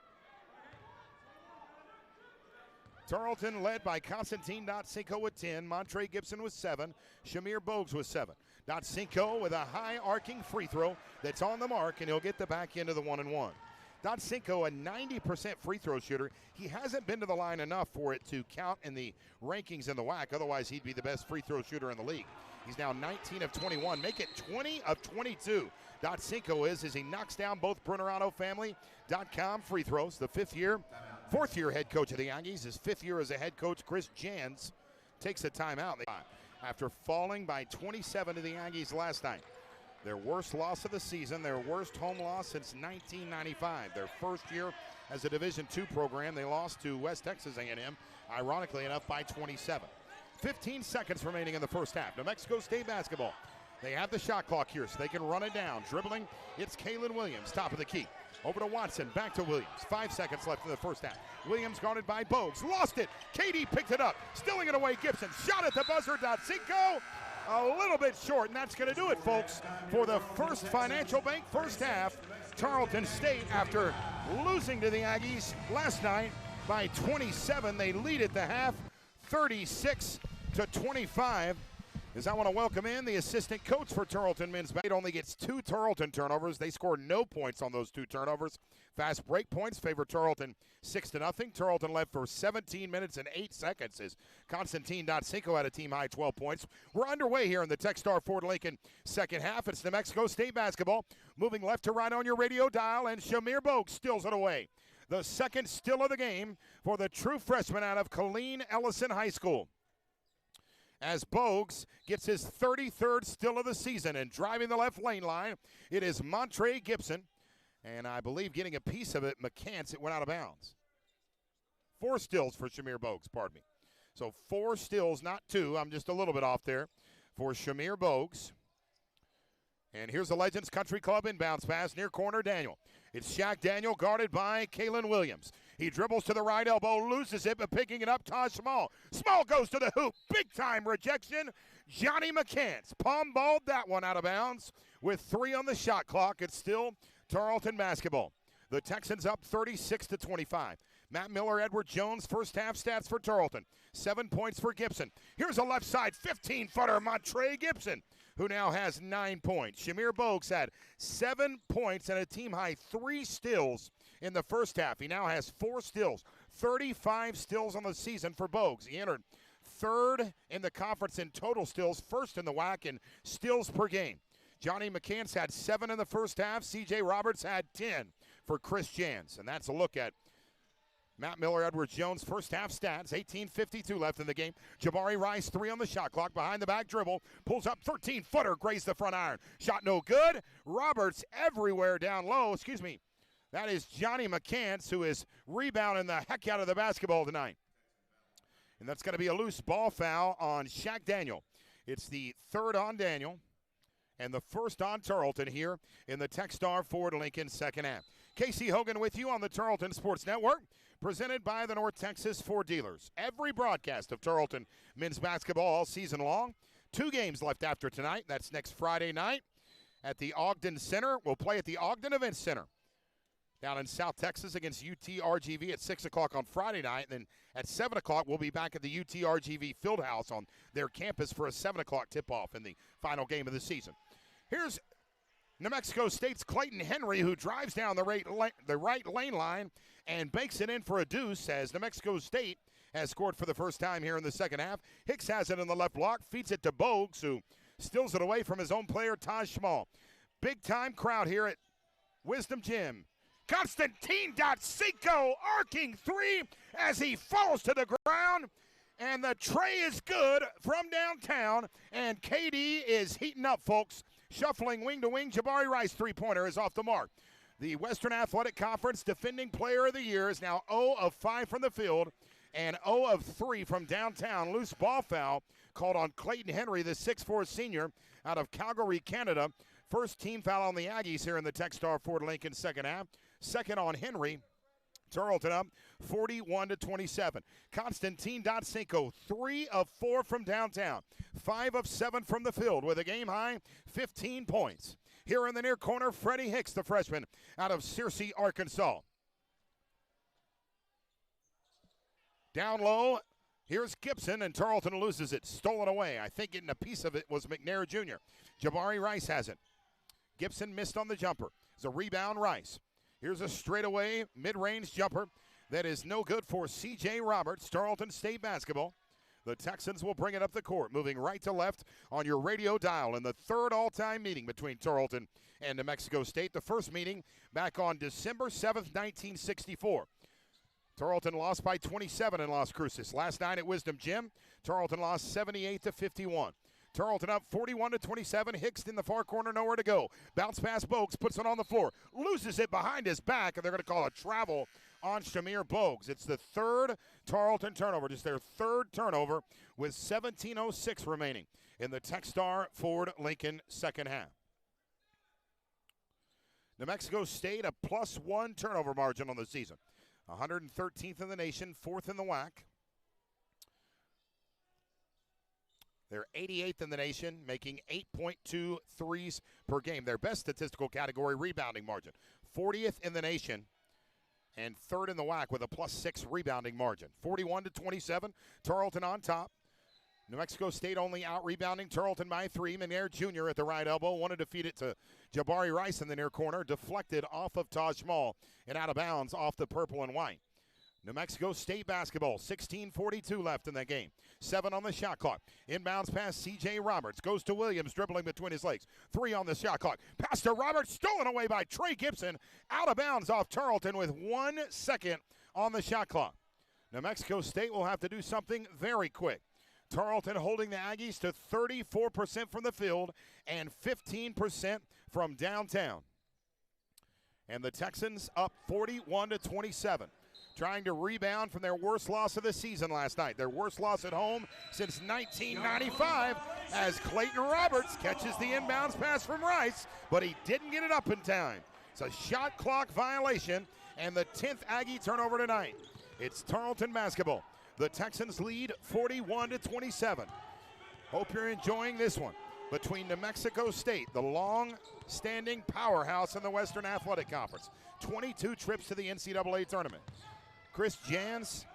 Speaker 1: Tarleton led by Constantine Dotsinko with 10, Montre Gibson with 7, Shamir Bogues with 7. Dotsinko with a high arcing free throw that's on the mark, and he'll get the back end of the 1-and-1. Dotsinko, a 90% free throw shooter. He hasn't been to the line enough for it to count in the rankings in the WAC. Otherwise, he'd be the best free throw shooter in the league. He's now 19 of 21. Make it 20 of 22. Dotsinko is, as he knocks down both BrunnerAutoFamily.com free throws. The fourth year head coach of the Aggies. His 5th year as a head coach, Chris Jans, takes a timeout after falling by 27 to the Aggies last night. Their worst loss of the season, their worst home loss since 1995. Their first year as a Division II program, they lost to West Texas A&M, ironically enough, by 27. 15 seconds remaining in the first half. New Mexico State basketball. They have the shot clock here, so they can run it down. Dribbling, it's Kalen Williams, top of the key. Over to Watson, back to Williams. 5 seconds left in the first half. Williams guarded by Bogues, lost it. KD picked it up, stealing it away. Gibson, shot at the buzzer. Dotsinko, a little bit short, and that's going to do it, folks, for the First Financial Bank first half. Tarleton State, after losing to the Aggies last night by 27, they lead at the half, 36-25. As I want to welcome in the assistant coach for Tarleton men's basketball. It only gets 2 Tarleton turnovers. They scored no points on those 2 turnovers. Fast break points favor Tarleton 6-0. Tarleton led for 17 minutes and 8 seconds as Constantine Dotsinko had a team-high 12 points. We're underway here in the Techstar Ford Lincoln second half. It's New Mexico State basketball. Moving left to right on your radio dial, and Shamir Bogues steals it away. The second steal of the game for the true freshman out of Colleen Ellison High School, as Bogues gets his 33rd steal of the season, and driving the left lane line, it is Montre Gibson, and I believe getting a piece of it, McCants, it went out of bounds. 4 steals for Shamir Bogues, pardon me. So 4 steals, not 2. I'm just a little bit off there for Shamir Bogues. And here's the Legends Country Club inbounds pass near corner Daniel. It's Shaq Daniel guarded by Kalen Williams. He dribbles to the right elbow, loses it, but picking it up, Taj Small. Small goes to the hoop. Big-time rejection. Johnny McCants palm-balled that one out of bounds with 3 on the shot clock. It's still Tarleton basketball. The Texans up 36-25. Matt Miller, Edward Jones, first half stats for Tarleton. 7 points for Gibson. Here's a left side 15-footer, Montre Gibson, who now has 9 points. Shamir Bogues had 7 points and a team-high 3 steals in the first half. He now has 4 steals, 35 steals on the season for Bogues. He entered third in the conference in total steals, first in the WAC in steals per game. Johnny McCants had 7 in the first half. C.J. Roberts had 10 for Chris Jans. And that's a look at Matt Miller, Edward Jones, first half stats. 18:52 left in the game. Jabari Rice, 3 on the shot clock. Behind the back dribble. Pulls up 13-footer. Grazed the front iron. Shot no good. Roberts everywhere down low. Excuse me. That is Johnny McCants, who is rebounding the heck out of the basketball tonight. And that's going to be a loose ball foul on Shaq Daniel. It's the third on Daniel and the first on Tarleton here in the Techstar Ford Lincoln second half. Casey Hogan with you on the Tarleton Sports Network, presented by the North Texas Ford Dealers. Every broadcast of Tarleton men's basketball all season long. 2 games left after tonight. That's next Friday night at the Ogden Center. We'll play at the Ogden Event Center down in South Texas against UTRGV at 6 o'clock on Friday night. And then at 7 o'clock, we'll be back at the UTRGV Fieldhouse on their campus for a 7 o'clock tip-off in the final game of the season. Here's New Mexico State's Clayton Henry, who drives down the right lane line and bakes it in for a deuce as New Mexico State has scored for the first time here in the second half. Hicks has it in the left block, feeds it to Bogues, who steals it away from his own player, Taj Small. Big-time crowd here at Wisdom Gym. Constantine Dotsinko arcing 3 as he falls to the ground. And the tray is good from downtown. And KD is heating up, folks. Shuffling wing to wing. Jabari Rice 3-pointer is off the mark. The Western Athletic Conference defending player of the year is now 0 of 5 from the field and 0 of 3 from downtown. Loose ball foul called on Clayton Henry, the 6'4 senior out of Calgary, Canada. First team foul on the Aggies here in the Techstar Ford Lincoln second half. Second on Henry. Tarleton up 41-27. Constantine Dotsinko, 3 of 4 from downtown, 5 of 7 from the field with a game-high 15 points. Here in the near corner, Freddie Hicks, the freshman out of Searcy, Arkansas. Down low, here's Gibson, and Tarleton loses it. Stolen away. I think getting a piece of it was McNair Jr. Jabari Rice has it. Gibson missed on the jumper. It's a rebound, Rice. Here's a straightaway mid-range jumper that is no good for C.J. Roberts, Tarleton State basketball. The Texans will bring it up the court, moving right to left on your radio dial in the third all-time meeting between Tarleton and New Mexico State. The first meeting back on December 7th, 1964. Tarleton lost by 27 in Las Cruces. Last night at Wisdom Gym, Tarleton lost 78-51. Tarleton up 41-27. Hicks in the far corner, nowhere to go. Bounce pass, Bogues puts it on the floor. Loses it behind his back, and they're going to call a travel on Shamir Bogues. It's the third Tarleton turnover, just their third turnover with 17:06 remaining in the Techstar Ford Lincoln second half. New Mexico State a +1 turnover margin on the season. 113th in the nation, 4th in the WAC. They're 88th in the nation, making 8.2 threes per game. Their best statistical category, rebounding margin. 40th in the nation and 3rd in the WAC with a +6 rebounding margin. 41-27, Tarleton on top. New Mexico State only out-rebounding Tarleton by 3. McNair Jr. at the right elbow. Wanted to feed it to Jabari Rice in the near corner. Deflected off of Taj Small and out of bounds off the purple and white. New Mexico State basketball, 16:42 left in that game. 7 on the shot clock. Inbounds pass C.J. Roberts. Goes to Williams, dribbling between his legs. 3 on the shot clock. Pass to Roberts, stolen away by Trey Gibson. Out of bounds off Tarleton with 1 second on the shot clock. New Mexico State will have to do something very quick. Tarleton holding the Aggies to 34% from the field and 15% from downtown. And the Texans up 41-27. Trying to rebound from their worst loss of the season last night. Their worst loss at home since 1995 as Clayton Roberts catches the inbounds pass from Rice, but he didn't get it up in time. It's a shot clock violation and the 10th Aggie turnover tonight. It's Tarleton basketball. The Texans lead 41-27. Hope you're enjoying this one between New Mexico State, the long-standing powerhouse in the Western Athletic Conference. 22 trips to the NCAA tournament. Chris Jans,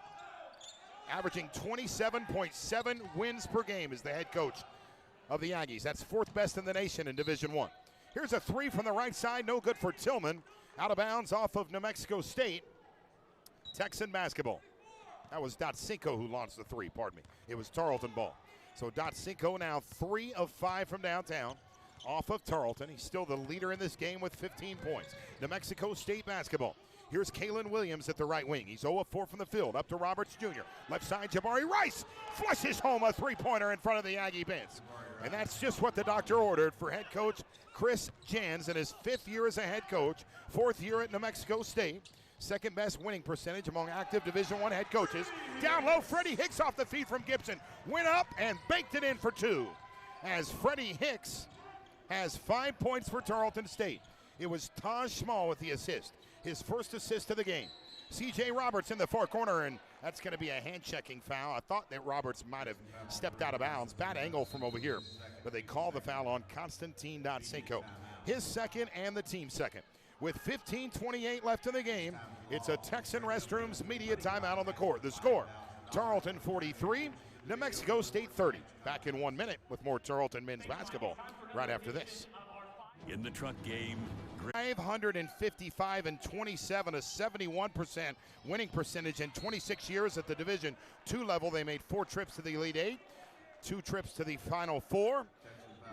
Speaker 1: averaging 27.7 wins per game, is the head coach of the Aggies. That's 4th best in the nation in Division I. Here's a 3 from the right side, no good for Tillman. Out of bounds off of New Mexico State. Texan basketball. That was Dotsinko who launched the 3, pardon me. It was Tarleton ball. So Dotsinko now 3 of 5 from downtown off of Tarleton. He's still the leader in this game with 15 points. New Mexico State basketball. Here's Kalen Williams at the right wing. He's 0 of 4 from the field. Up to Roberts Jr. Left side, Jabari Rice flushes home a 3-pointer in front of the Aggie bench. And that's just what the doctor ordered for head coach Chris Jans in his 5th year as a head coach, 4th year at New Mexico State. 2nd best winning percentage among active Division I head coaches. Down low, Freddie Hicks off the feed from Gibson. Went up and banked it in for 2. As Freddie Hicks has 5 points for Tarleton State. It was Taj Small with the assist. His first assist of the game. C.J. Roberts in the far corner, and that's going to be a hand-checking foul. I thought that Roberts might have stepped out of bounds. Bad angle from over here, but they call the foul on Konstantin Dotsinko. His 2nd and the team's 2nd. With 15:28 left in the game, it's a Texan Restrooms media timeout on the court. The score, Tarleton 43, New Mexico State 30. Back in 1 minute with more Tarleton men's basketball right after this.
Speaker 2: In the truck game,
Speaker 1: 555 and 27, a 71% winning percentage in 26 years at the Division II level. They made 4 trips to the Elite 8, 2 trips to the Final 4.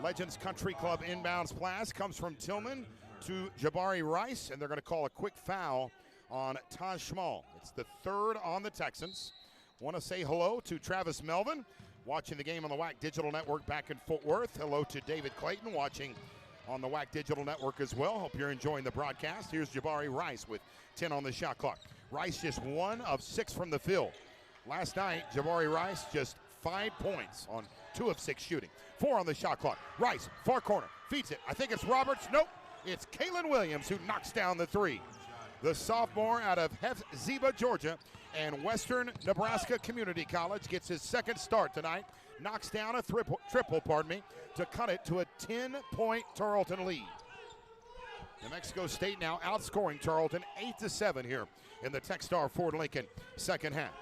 Speaker 1: Legends Country Club inbounds pass comes from Tillman to Jabari Rice, and they're going to call a quick foul on Taj Small. It's the 3rd on the Texans. Want to say hello to Travis Melvin, watching the game on the WAC Digital Network back in Fort Worth. Hello to David Clayton, watching on the WAC Digital Network as well. Hope you're enjoying the broadcast. Here's Jabari Rice with 10 on the shot clock. Rice just 1 of 6 from the field. Last night, Jabari Rice just 5 points on 2 of 6 shooting. 4 on the shot clock. Rice, far corner, feeds it. I think it's Roberts. Nope, it's Kalen Williams who knocks down the 3. The sophomore out of Hephzibah, Georgia, and Western Nebraska Community College gets his 2nd start tonight. Knocks down a triple, to cut it to a 10-point Tarleton lead. New Mexico State now outscoring Tarleton 8-7 here in the Techstar Ford Lincoln second half.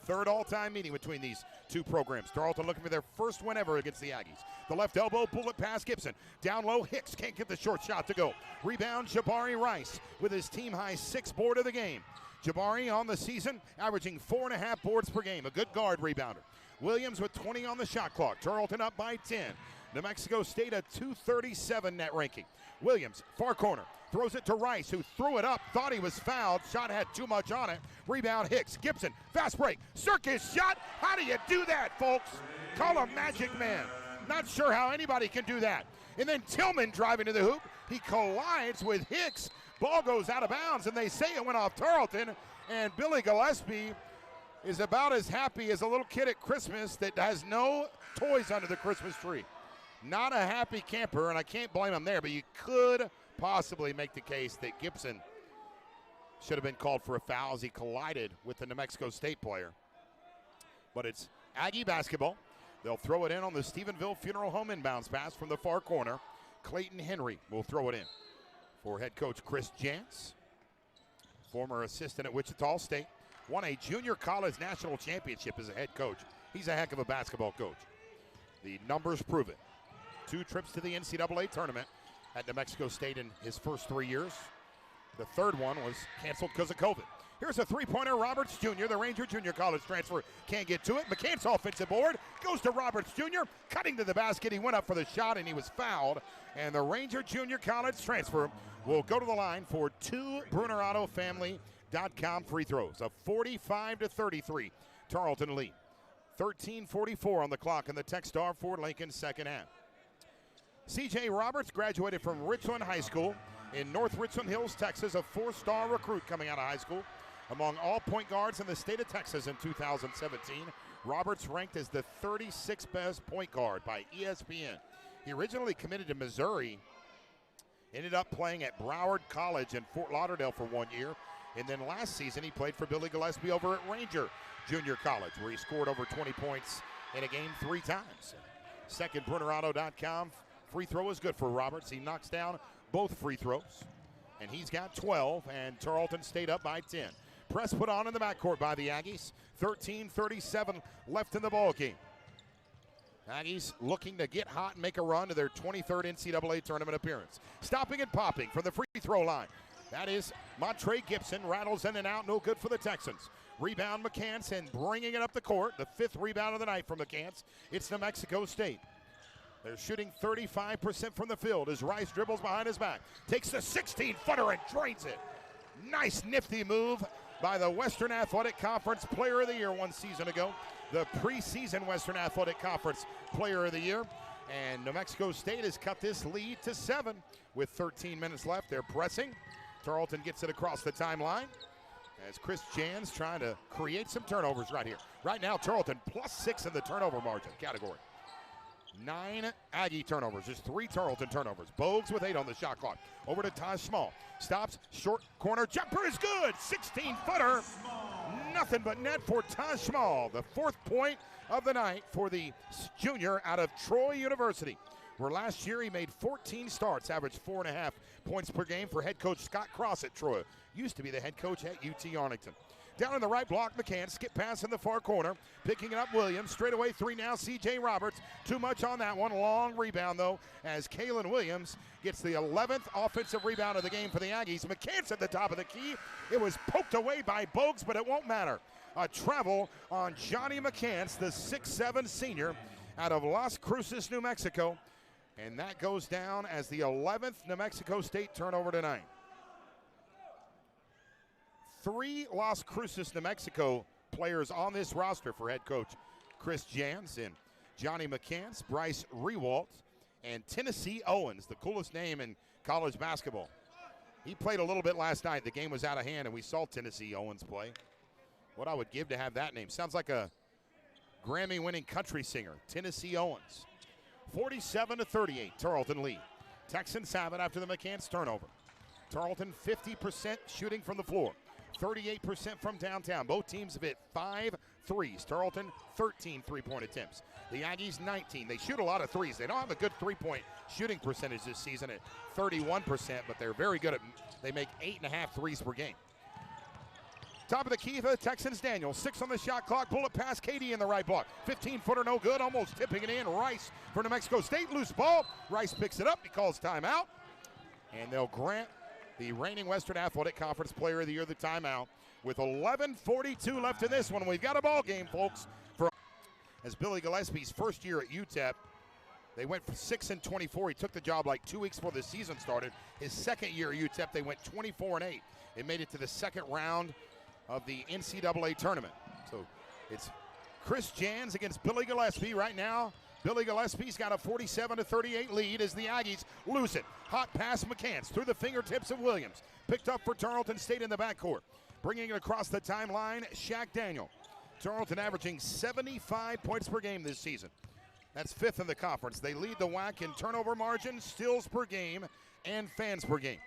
Speaker 1: 3rd all-time meeting between these 2 programs. Tarleton looking for their 1st win ever against the Aggies. The left elbow bullet pass Gibson. Down low, Hicks can't get the short shot to go. Rebound, Jabari Rice with his team-high 6th board of the game. Jabari on the season averaging 4.5 boards per game. A good guard rebounder. Williams with 20 on the shot clock. Tarleton up by 10. New Mexico State a 237 net ranking. Williams, far corner, throws it to Rice, who threw it up, thought he was fouled. Shot had too much on it. Rebound Hicks. Gibson, fast break. Circus shot. How do you do that, folks? Call a magic man. Not sure how anybody can do that. And then Tillman driving to the hoop. He collides with Hicks. Ball goes out of bounds, and they say it went off Tarleton. And Billy Gillespie is about as happy as a little kid at Christmas that has no toys under the Christmas tree. Not a happy camper, and I can't blame him there, but you could possibly make the case that Gibson should have been called for a foul as he collided with the New Mexico State player. But it's Aggie basketball. They'll throw it in on the Stephenville Funeral Home inbounds pass from the far corner. Clayton Henry will throw it in for head coach Chris Jans, former assistant at Wichita State. Won a junior college national championship as a head coach. He's a heck of a basketball coach. The numbers prove it. 2 trips to the NCAA tournament at New Mexico State in his first 3 years. The 3rd one was canceled because of COVID. Here's a 3-pointer, Roberts Jr., the Ranger Junior College transfer. Can't get to it. McCants offensive board. Goes to Roberts Jr., cutting to the basket. He went up for the shot, and he was fouled. And the Ranger Junior College transfer will go to the line for 2 BrunerAutoFamily.com free throws. A 45-33 Tarleton lead. 13:44 on the clock in the Techstar Ford Lincoln second half. C.J. Roberts graduated from Richland High School in North Richland Hills, Texas, a 4-star recruit coming out of high school. Among all point guards in the state of Texas in 2017, Roberts ranked as the 36th best point guard by ESPN. He originally committed to Missouri, ended up playing at Broward College in Fort Lauderdale for 1 year, and then last season he played for Billy Gillespie over at Ranger Junior College, where he scored over 20 points in a game 3 times. Second BrunerAuto.com free throw is good for Roberts. He knocks down both free throws, and he's got 12, and Tarleton stayed up by 10. Press put on in the backcourt by the Aggies. 13:37 left in the ball game. Aggies looking to get hot and make a run to their 23rd NCAA tournament appearance. Stopping and popping from the free throw line. That is Montre Gibson, rattles in and out, no good for the Texans. Rebound McCants and bringing it up the court. The 5th rebound of the night from McCants. It's New Mexico State. They're shooting 35% from the field as Rice dribbles behind his back. Takes the 16-footer and drains it. Nice nifty move by the Western Athletic Conference Player of the Year 1 season ago. The preseason Western Athletic Conference Player of the Year. And New Mexico State has cut this lead to 7 with 13 minutes left. They're pressing. Tarleton gets it across the timeline as Chris Jans trying to create some turnovers right here. Right now, Tarleton +6 in the turnover margin category. 9 Aggie turnovers. There's 3 Tarleton turnovers. Bogues with 8 on the shot clock. Over to Taj Small. Stops, short corner, jumper is good. 16-footer. Nothing but net for Taj Small. The 4th point of the night for the junior out of Troy University, where last year he made 14 starts, averaged 4.5 points per game for head coach Scott Cross at Troy. Used to be the head coach at UT Arlington. Down in the right block, McCann, skip pass in the far corner. Picking it up, Williams. Straightaway 3 now, C.J. Roberts. Too much on that one. Long rebound, though, as Kalen Williams gets the 11th offensive rebound of the game for the Aggies. McCann's at the top of the key. It was poked away by Bogues, but it won't matter. A travel on Johnny McCants, the 6'7 senior out of Las Cruces, New Mexico. And that goes down as the 11th New Mexico State turnover tonight. 3 Las Cruces, New Mexico players on this roster for head coach Chris Jans and Johnny McCants, Bryce Rewalt, and Tennessee Owens, the coolest name in college basketball. He played a little bit last night. The game was out of hand, and we saw Tennessee Owens play. What I would give to have that name. Sounds like a Grammy-winning country singer, Tennessee Owens. 47-38, Tarleton lead. Texans have it after the McCants turnover. Tarleton 50% shooting from the floor. 38% from downtown. Both teams have hit 5 threes. Tarleton, 13 three-point attempts. The Aggies, 19. They shoot a lot of threes. They don't have a good three-point shooting percentage this season at 31%, but they're very good at, they make 8.5 threes per game. Top of the key for the Texans, Daniel. 6 on the shot clock. Bullet pass, KD in the right block. 15-footer, no good. Almost tipping it in. Rice for New Mexico State. Loose ball. Rice picks it up. He calls timeout. And they'll grant the reigning Western Athletic Conference Player of the Year the timeout with 11:42 left in this one. We've got a ball game, folks. As Billy Gillespie's first year at UTEP, they went for 6-24. He took the job like 2 weeks before the season started. His second year at UTEP, they went 24-8. It made it to the second round of the NCAA tournament. So it's Chris Jans against Billy Gillespie right now. Billy Gillespie's got a 47-38 lead as the Aggies lose it. Hot pass McCants through the fingertips of Williams. Picked up for Tarleton State in the backcourt. Bringing it across the timeline, Shaq Daniel. Tarleton averaging 75 points per game this season. That's 5th in the conference. They lead the WAC in turnover margin, steals per game, and fans per game.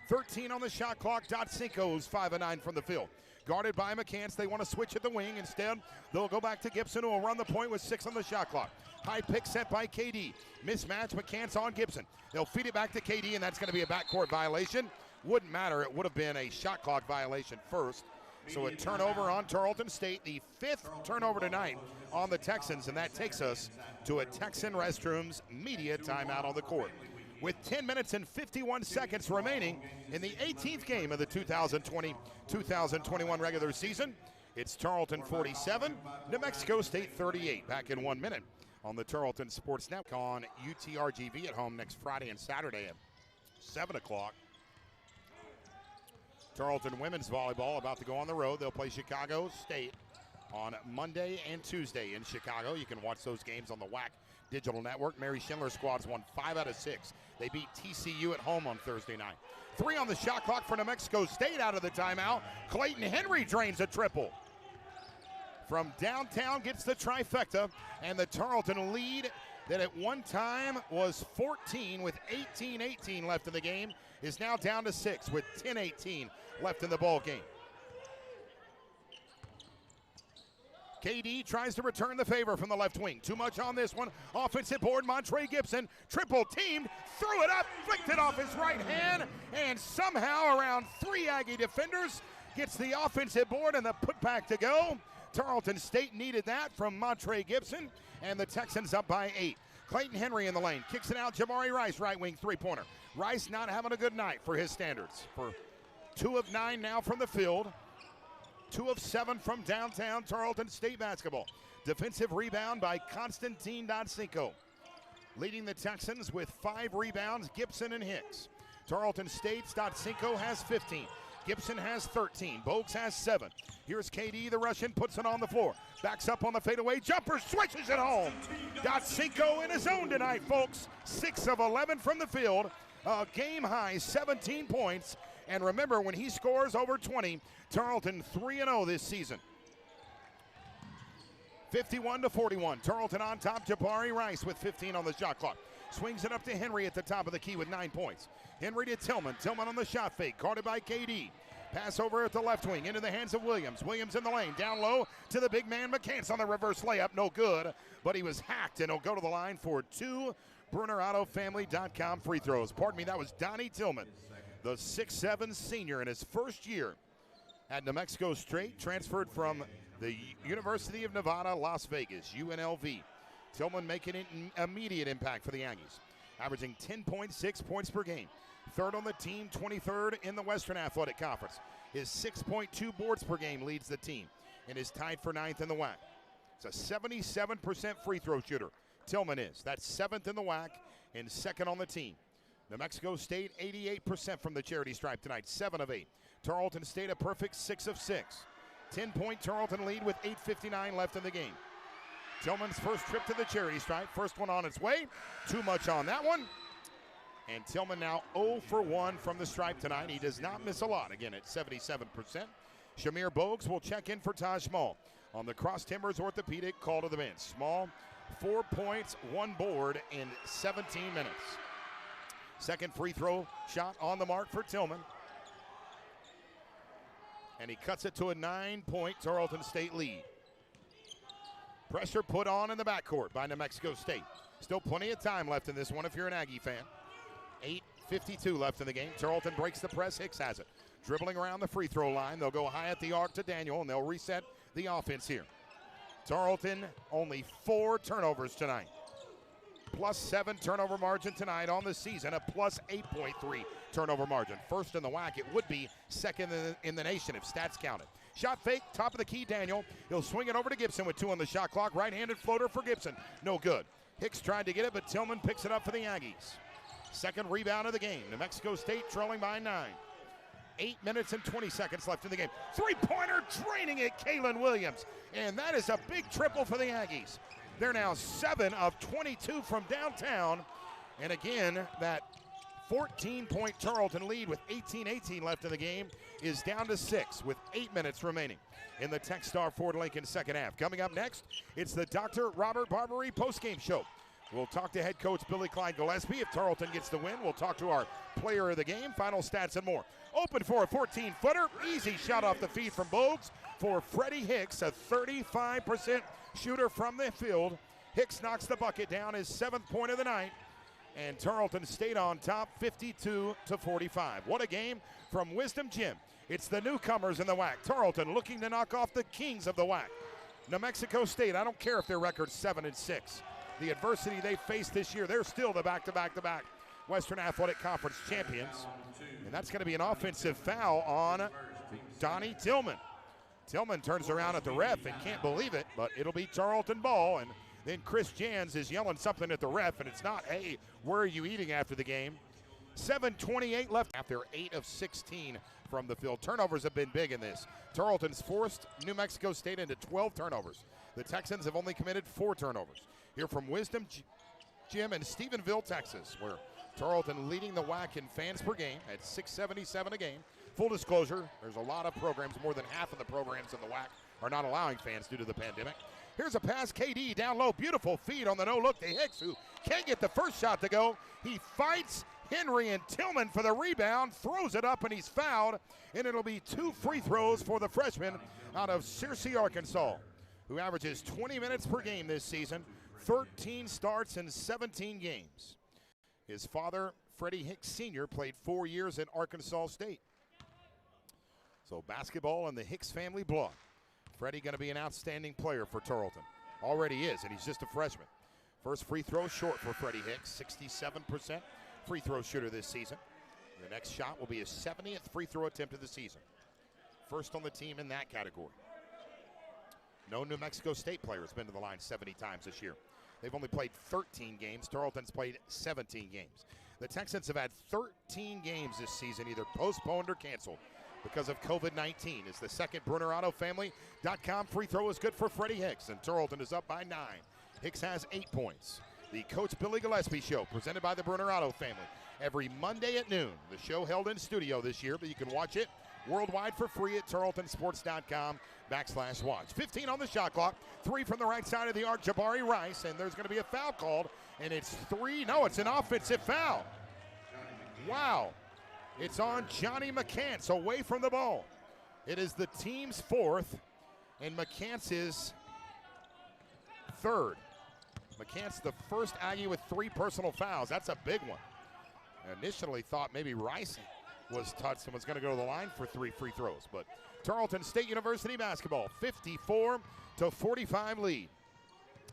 Speaker 1: 13 on the shot clock. Dotsinko's 5 of 9 from the field. Guarded by McCants. They want to switch at the wing. Instead, they'll go back to Gibson, who will run the point with 6 on the shot clock. High pick set by KD. Mismatch, McCants on Gibson. They'll feed it back to KD, and that's going to be a backcourt violation. Wouldn't matter. It would have been a shot clock violation first. So a turnover on Tarleton State, the 5th turnover tonight on the Texans, and that takes us to a Texan Restrooms media timeout on the court. With 10 minutes and 51 seconds remaining in the 18th game of the 2020-2021 regular season, it's Tarleton 47, New Mexico State 38. Back in 1 minute on the Tarleton Sports Network on UTRGV at home next Friday and Saturday at 7 o'clock. Tarleton women's volleyball about to go on the road. They'll play Chicago State on Monday and Tuesday in Chicago. You can watch those games on the WAC Digital Network. Mary Schindler squad's won 5 out of 6. They beat TCU at home on Thursday night. 3 on the shot clock for New Mexico State out of the timeout. Clayton Henry drains a triple. From downtown gets the trifecta, and the Tarleton lead that at one time was 14 with 18-18 left in the game is now down to 6 with 10-18 left in the ball game. KD tries to return the favor from the left wing. Too much on this one. Offensive board, Montre Gibson, triple teamed, threw it up, flicked it off his right hand, and somehow around 3 Aggie defenders gets the offensive board and the putback to go. Tarleton State needed that from Montre Gibson, and the Texans up by 8. Clayton Henry in the lane, kicks it out. Jamari Rice, right wing three-pointer. Rice not having a good night for his standards. For 2 of 9 now from the field. 2 of 7 from downtown Tarleton State basketball. Defensive rebound by Constantine Dodsinko. Leading the Texans with 5 rebounds, Gibson and Hicks. Tarleton State's Dodsinko has 15. Gibson has 13. Bogues has 7. Here's KD, the Russian, puts it on the floor. Backs up on the fadeaway jumper, swishes it home. Dodsinko in his zone tonight, folks. 6 of 11 from the field. A game high 17 points. And remember, when he scores over 20, Tarleton 3-0 this season. 51-41. Tarleton on top. Jabari Rice with 15 on the shot clock. Swings it up to Henry at the top of the key with 9 points. Henry to Tillman. Tillman on the shot fake. Guarded by KD. Pass over at the left wing into the hands of Williams. Williams in the lane. Down low to the big man McCants on the reverse layup. No good, but he was hacked, and he'll go to the line for 2 BrunerAutoFamily.com free throws. Pardon me, that was Donnie Tillman, the 6'7" senior in his first year at New Mexico State, transferred from the University of Nevada, Las Vegas, UNLV. Tillman making an immediate impact for the Aggies, averaging 10.6 points per game. 3rd on the team, 23rd in the Western Athletic Conference. His 6.2 boards per game leads the team and is tied for 9th in the WAC. It's a 77% free throw shooter. Tillman is. That's 7th in the WAC and 2nd on the team. New Mexico State, 88% from the charity stripe tonight, 7 of 8. Tarleton State, a perfect 6 of 6. 10-point Tarleton lead with 8:59 left in the game. Tillman's first trip to the charity stripe, first one on its way. Too much on that one. And Tillman now 0 for 1 from the stripe tonight. He does not miss a lot, again at 77%. Shamir Bogues will check in for Taj Small on the Cross Timbers Orthopedic call to the bench. Small, 4 points, 1 board in 17 minutes. Second free throw shot on the mark for Tillman. And he cuts it to a 9-point Tarleton State lead. Pressure put on in the backcourt by New Mexico State. Still plenty of time left in this one if you're an Aggie fan. 8:52 left in the game. Tarleton breaks the press. Hicks has it. Dribbling around the free throw line. They'll go high at the arc to Daniel, and they'll reset the offense here. Tarleton only 4 turnovers tonight. +7 turnover margin tonight on the season. A +8.3 turnover margin. First in the WAC. It would be second in the nation if stats counted. Shot fake, top of the key, Daniel. He'll swing it over to Gibson with 2 on the shot clock. Right-handed floater for Gibson. No good. Hicks tried to get it, but Tillman picks it up for the Aggies. Second rebound of the game. New Mexico State trailing by 9. 8 minutes and 20 seconds left in the game. Three-pointer draining it, Kalen Williams. And that is a big triple for the Aggies. They're now 7 of 22 from downtown. And again, that 14-point Tarleton lead with 18-18 left in the game is down to 6 with 8 minutes remaining in the Techstar Ford Lincoln second half. Coming up next, it's the Dr. Robert Barbary postgame show. We'll talk to head coach Billy Clyde Gillespie. If Tarleton gets the win, we'll talk to our player of the game, final stats and more. Open for a 14-footer. Easy shot off the feed from Bogues for Freddie Hicks, a 35% shooter from the field. Hicks knocks the bucket down, his 7th point of the night. And Tarleton State on top, 52-45. What a game from Wisdom Gym. It's the newcomers in the WAC. Tarleton looking to knock off the kings of the WAC. New Mexico State, I don't care if their record's 7-6. The adversity they faced this year, they're still the back-to-back-to-back Western Athletic Conference champions. And that's going to be an offensive foul on Donnie Tillman. Tillman turns around at the ref and can't believe it, but it'll be Tarleton ball. And then Chris Jans is yelling something at the ref, and it's not, hey, where are you eating after the game? 7:28 left after 8 of 16 from the field. Turnovers have been big in this. Tarleton's forced New Mexico State into 12 turnovers. The Texans have only committed 4 turnovers. Here from Wisdom Gym in Stephenville, Texas, where Tarleton leading the WAC in fans per game at 677 a game. Full disclosure, there's a lot of programs, more than half of the programs in the WAC are not allowing fans due to the pandemic. Here's a pass, KD down low, beautiful feed on the no-look to Hicks, who can't get the first shot to go. He fights Henry and Tillman for the rebound, throws it up, and he's fouled. And it'll be 2 free throws for the freshman out of Searcy, Arkansas, who averages 20 minutes per game this season, 13 starts in 17 games. His father, Freddie Hicks Sr., played 4 years at Arkansas State. So basketball in the Hicks family blood. Freddie going to be an outstanding player for Tarleton. Already is, and he's just a freshman. First free throw short for Freddie Hicks, 67% free throw shooter this season. The next shot will be his 70th free throw attempt of the season. First on the team in that category. No New Mexico State player has been to the line 70 times this year. They've only played 13 games. Tarleton's played 17 games. The Texans have had 13 games this season, either postponed or canceled because of COVID-19. It's the second BrunerAutoFamily.com free throw is good for Freddie Hicks, and Tarleton is up by 9. Hicks has 8 points. The Coach Billy Gillespie Show, presented by the Bruner Auto family, every Monday at noon. The show held in studio this year, but you can watch it worldwide for free at tarletonsports.com/watch. 15 on the shot clock. 3 from the right side of the arc, Jabari Rice, and there's going to be a foul called, and it's 3. No, it's an offensive foul. Wow. It's on Johnny McCants, away from the ball. It is the team's 4th, and McCants is 3rd. McCants the first Aggie with 3 personal fouls. That's a big one. I initially thought maybe Rice was touched and was going to go to the line for 3 free throws. But Tarleton State University basketball, 54-45 lead.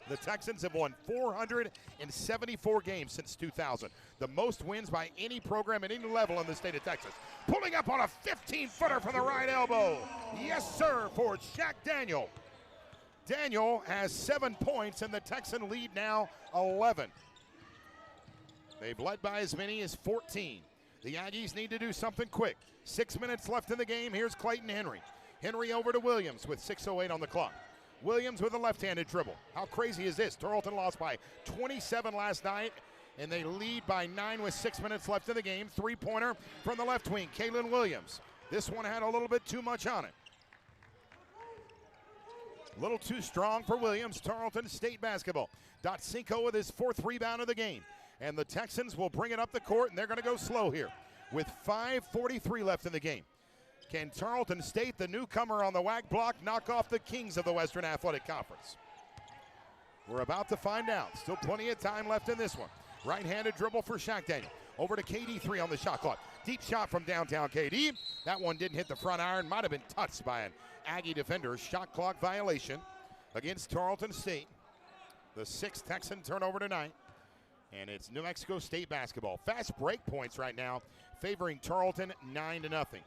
Speaker 1: The Texans have won 474 games since 2000. The most wins by any program at any level in the state of Texas. Pulling up on a 15-footer from the right elbow. Yes, sir, for Shaq Daniel. Daniel has 7 points, and the Texan lead now 11. They've led by as many as 14. The Aggies need to do something quick. 6 minutes left in the game. Here's Clayton Henry. Henry over to Williams with 6:08 on the clock. Williams with a left-handed dribble. How crazy is this? Tarleton lost by 27 last night, and they lead by 9 with 6 minutes left in the game. 3-pointer from the left wing, Kalen Williams. This one had a little bit too much on it. A little too strong for Williams. Tarleton State basketball. Dotsinko with his 4th rebound of the game. And the Texans will bring it up the court, and they're going to go slow here with 5:43 left in the game. Can Tarleton State, the newcomer on the WAC block, knock off the Kings of the Western Athletic Conference? We're about to find out. Still plenty of time left in this one. Right-handed dribble for Shaq Daniel. Over to KD, 3 on the shot clock. Deep shot from downtown KD. That one didn't hit the front iron. Might have been touched by an Aggie defender. Shot clock violation against Tarleton State. The 6th Texan turnover tonight. And it's New Mexico State basketball. Fast break points right now, favoring Tarleton 9-0.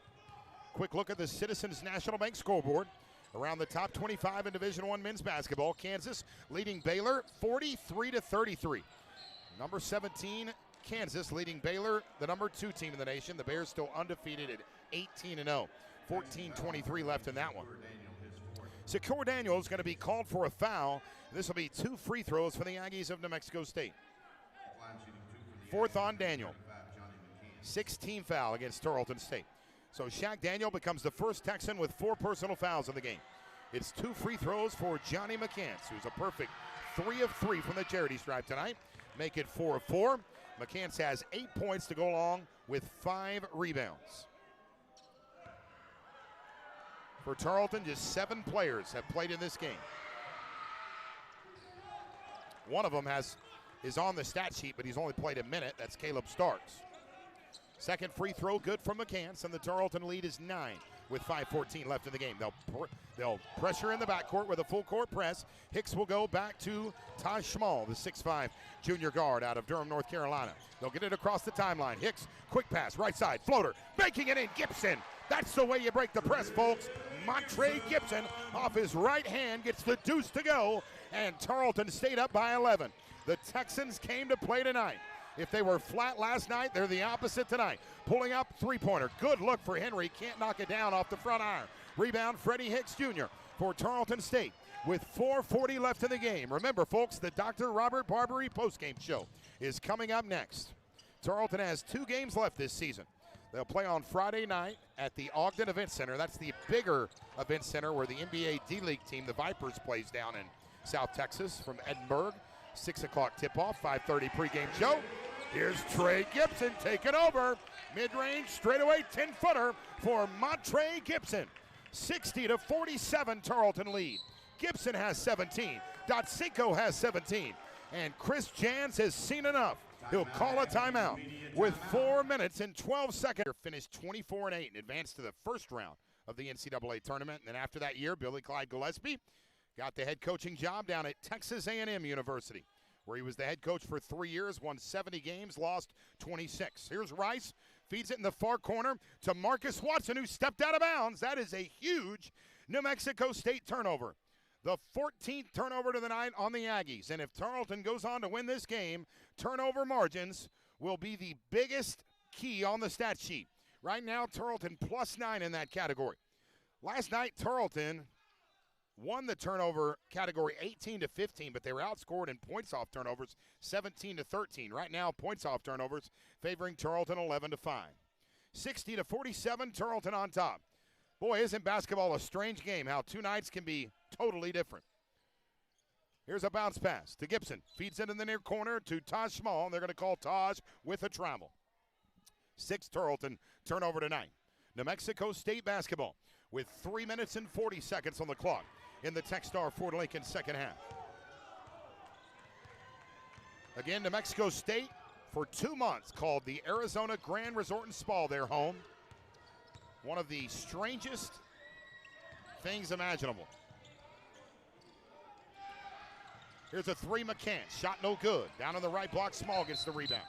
Speaker 1: Quick look at the Citizens National Bank scoreboard. Around the top 25 in Division I men's basketball, Kansas leading Baylor 43-33. Number 17, Kansas leading Baylor, the number 2 team in the nation. The Bears still undefeated at 18-0. 14:23 left in that one. Shakur Daniel is going to be called for a foul. This will be 2 free throws for the Aggies of New Mexico State. 4th on Daniel. 16 foul against Tarleton State. So Shaq Daniel becomes the first Texan with 4 personal fouls in the game. It's 2 free throws for Johnny McCants, who's a perfect 3 of 3 from the charity stripe tonight. Make it 4 of 4. McCants has 8 points to go along with 5 rebounds. For Tarleton, just 7 players have played in this game. One of them is on the stat sheet, but he's only played a minute. That's Caleb Starks. Second free throw good from McCants, and the Tarleton lead is 9 with 5:14 left in the game. They'll pressure in the backcourt with a full court press. Hicks will go back to Taj Schmall, the 6'5 junior guard out of Durham, North Carolina. They'll get it across the timeline. Hicks, quick pass, right side, floater, making it in. Gibson. That's the way you break the press, folks. Montre Gibson off his right hand gets the deuce to go, and Tarleton stayed up by 11. The Texans came to play tonight. If they were flat last night, they're the opposite tonight. Pulling up, 3-pointer. Good look for Henry. Can't knock it down off the front iron. Rebound, Freddie Hicks Jr. for Tarleton State with 4:40 left in the game. Remember, folks, the Dr. Robert Barbary postgame show is coming up next. Tarleton has 2 games left this season. They'll play on Friday night at the Ogden Event Center. That's the bigger event center where the NBA D-League team, the Vipers, plays down in South Texas from Edinburgh. 6 o'clock tip-off, 5:30 pregame show. Here's Trey Gibson taking over. Mid-range, straightaway 10-footer for Montre Gibson. 60-47 Tarleton lead. Gibson has 17. Dotsinko has 17. And Chris Jans has seen enough. He'll call a timeout with 4 minutes and 12 seconds. Finished 24-8 and advanced to the first round of the NCAA tournament. And then after that year, Billy Clyde Gillespie got the head coaching job down at Texas A&M University, where he was the head coach for 3 years, won 70 games, lost 26. Here's Rice, feeds it in the far corner to Marcus Watson, who stepped out of bounds. That is a huge New Mexico State turnover. The 14th turnover to the night on the Aggies. And if Tarleton goes on to win this game, turnover margins will be the biggest key on the stat sheet. Right now, Tarleton +9 in that category. Last night, Tarleton won the turnover category 18-15, but they were outscored in points off turnovers 17-13. Right now, points off turnovers favoring Tarleton 11-5. 60-47, Tarleton on top. Boy, isn't basketball a strange game, how 2 nights can be totally different. Here's a bounce pass to Gibson. Feeds it in the near corner to Taj Small, and they're going to call Taj with a travel. 6 Tarleton turnover tonight. New Mexico State basketball with 3 minutes and 40 seconds on the clock in the Techstar Ford Lincoln second half. Again, New Mexico State for 2 months called the Arizona Grand Resort and Spa their home. One of the strangest things imaginable. Here's a 3, McCants. Shot no good. Down on the right block, Small gets the rebound.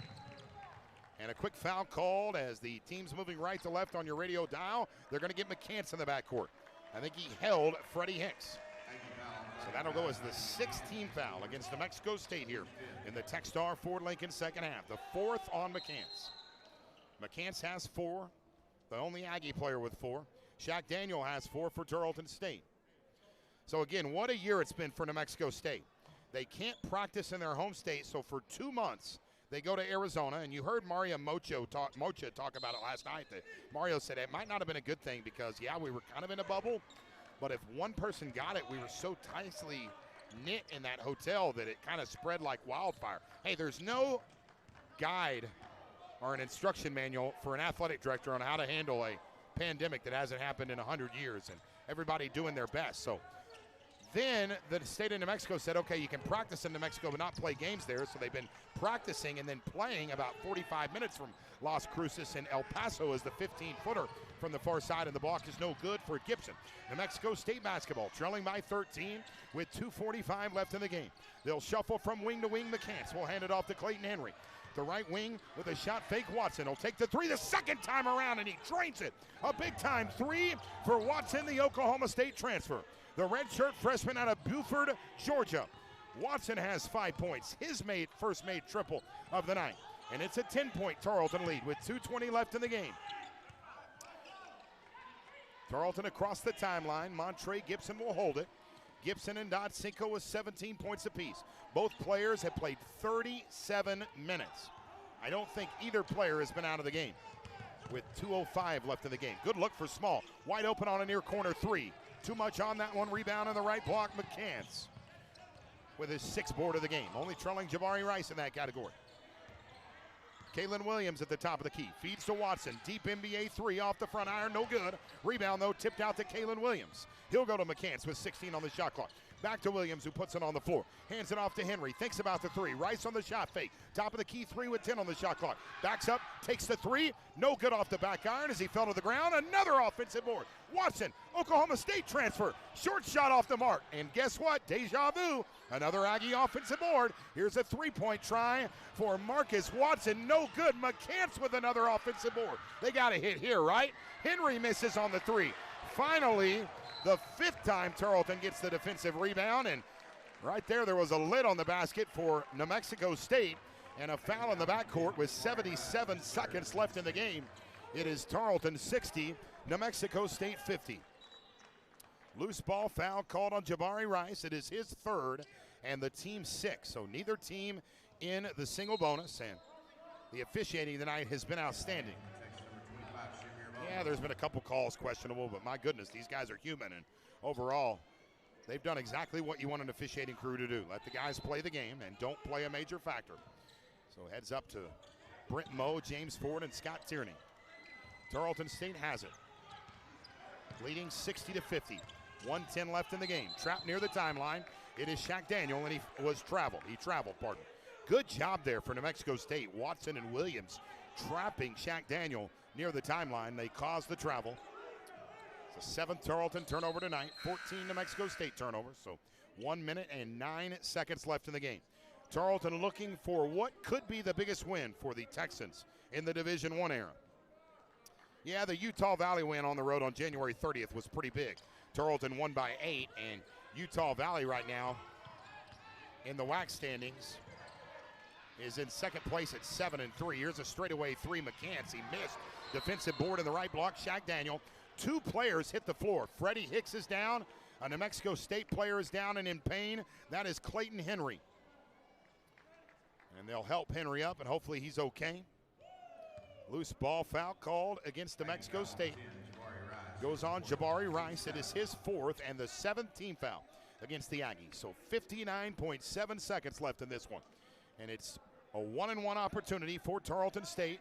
Speaker 1: And a quick foul called as the team's moving right to left on your radio dial. They're going to get McCants in the backcourt. I think he held Freddie Hicks. So that'll go as the 16th foul against New Mexico State here in the Techstar Ford Lincoln second half. The 4th on McCants. McCants has 4. The only Aggie player with 4. Shaq Daniel has 4 for Tarleton State. So again, what a year it's been for New Mexico State. They can't practice in their home state, so for 2 months, they go to Arizona, and you heard Mario Mocha talk about it last night. That Mario said it might not have been a good thing because, yeah, we were kind of in a bubble, but if one person got it, we were so tightly knit in that hotel that it kind of spread like wildfire. Hey, there's no guide or an instruction manual for an athletic director on how to handle a pandemic that hasn't happened in 100 years, and everybody doing their best. So then the state of New Mexico said, okay, you can practice in New Mexico but not play games there. So they've been practicing and then playing about 45 minutes from Las Cruces, and El Paso is the 15-footer from the far side, and the block is no good for Gibson. New Mexico State basketball trailing by 13 with 2:45 left in the game. They'll shuffle from wing to wing. McCants will hand it off to Clayton Henry. The right wing with a shot fake. Watson will take the 3 the second time around, and he drains it. A big-time 3 for Watson, the Oklahoma State transfer. The redshirt freshman out of Buford, Georgia. Watson has 5 points, his first made triple of the night. And it's a 10-point Tarleton lead with 2:20 left in the game. Tarleton across the timeline. Montre Gibson will hold it. Gibson and Dodd Cinco with 17 points apiece. Both players have played 37 minutes. I don't think either player has been out of the game with 2:05 left in the game. Good look for Small. Wide open on a near corner 3. Too much on that one. Rebound on the right block. McCants with his 6th board of the game. Only trailing Jabari Rice in that category. Kalen Williams at the top of the key. Feeds to Watson. Deep NBA 3 off the front iron. No good. Rebound, though, tipped out to Kalen Williams. He'll go to McCants with 16 on the shot clock. Back to Williams, who puts it on the floor. Hands it off to Henry. Thinks about the 3. Rice on the shot fake. Top of the key 3 with 10 on the shot clock. Backs up. Takes the 3. No good off the back iron as he fell to the ground. Another offensive board. Watson, Oklahoma State transfer. Short shot off the mark. And guess what? Deja vu. Another Aggie offensive board. Here's a 3-point try for Marcus Watson. No good. McCants with another offensive board. They got a hit here, right? Henry misses on the 3. Finally, the 5th time Tarleton gets the defensive rebound, and right there was a lid on the basket for New Mexico State, and a foul in the backcourt with 77 seconds left in the game. It is Tarleton 60, New Mexico State 50. Loose ball foul called on Jabari Rice. It is his 3rd and the team's 6th, so neither team in the single bonus, and the officiating tonight has been outstanding. Yeah, there's been a couple calls questionable, but my goodness, these guys are human, and overall, they've done exactly what you want an officiating crew to do. Let the guys play the game and don't play a major factor. So heads up to Brent Moe, James Ford, and Scott Tierney. Tarleton State has it. Leading 60-50. 1:10 left in the game. Trapped near the timeline. It is Shaq Daniel, and he traveled, pardon. Good job there for New Mexico State. Watson and Williams trapping Shaq Daniel near the timeline. They caused the travel. The 7th Tarleton turnover tonight, 14 New Mexico State turnovers, so 1 minute and 9 seconds left in the game. Tarleton looking for what could be the biggest win for the Texans in the Division I era. Yeah, the Utah Valley win on the road on January 30th was pretty big. Tarleton won by 8, and Utah Valley right now in the WAC standings is in second place at 7-3. Here's a straightaway 3 McCants. He missed. Defensive board in the right block. Shaq Daniel. 2 players hit the floor. Freddie Hicks is down. A New Mexico State player is down and in pain. That is Clayton Henry. And they'll help Henry up, and hopefully he's okay. Loose ball foul called against New Mexico State. Goes on Jabari Rice. It is his 4th and the 7th team foul against the Aggies. So 59.7 seconds left in this one. And it's a 1-and-1 opportunity for Tarleton State.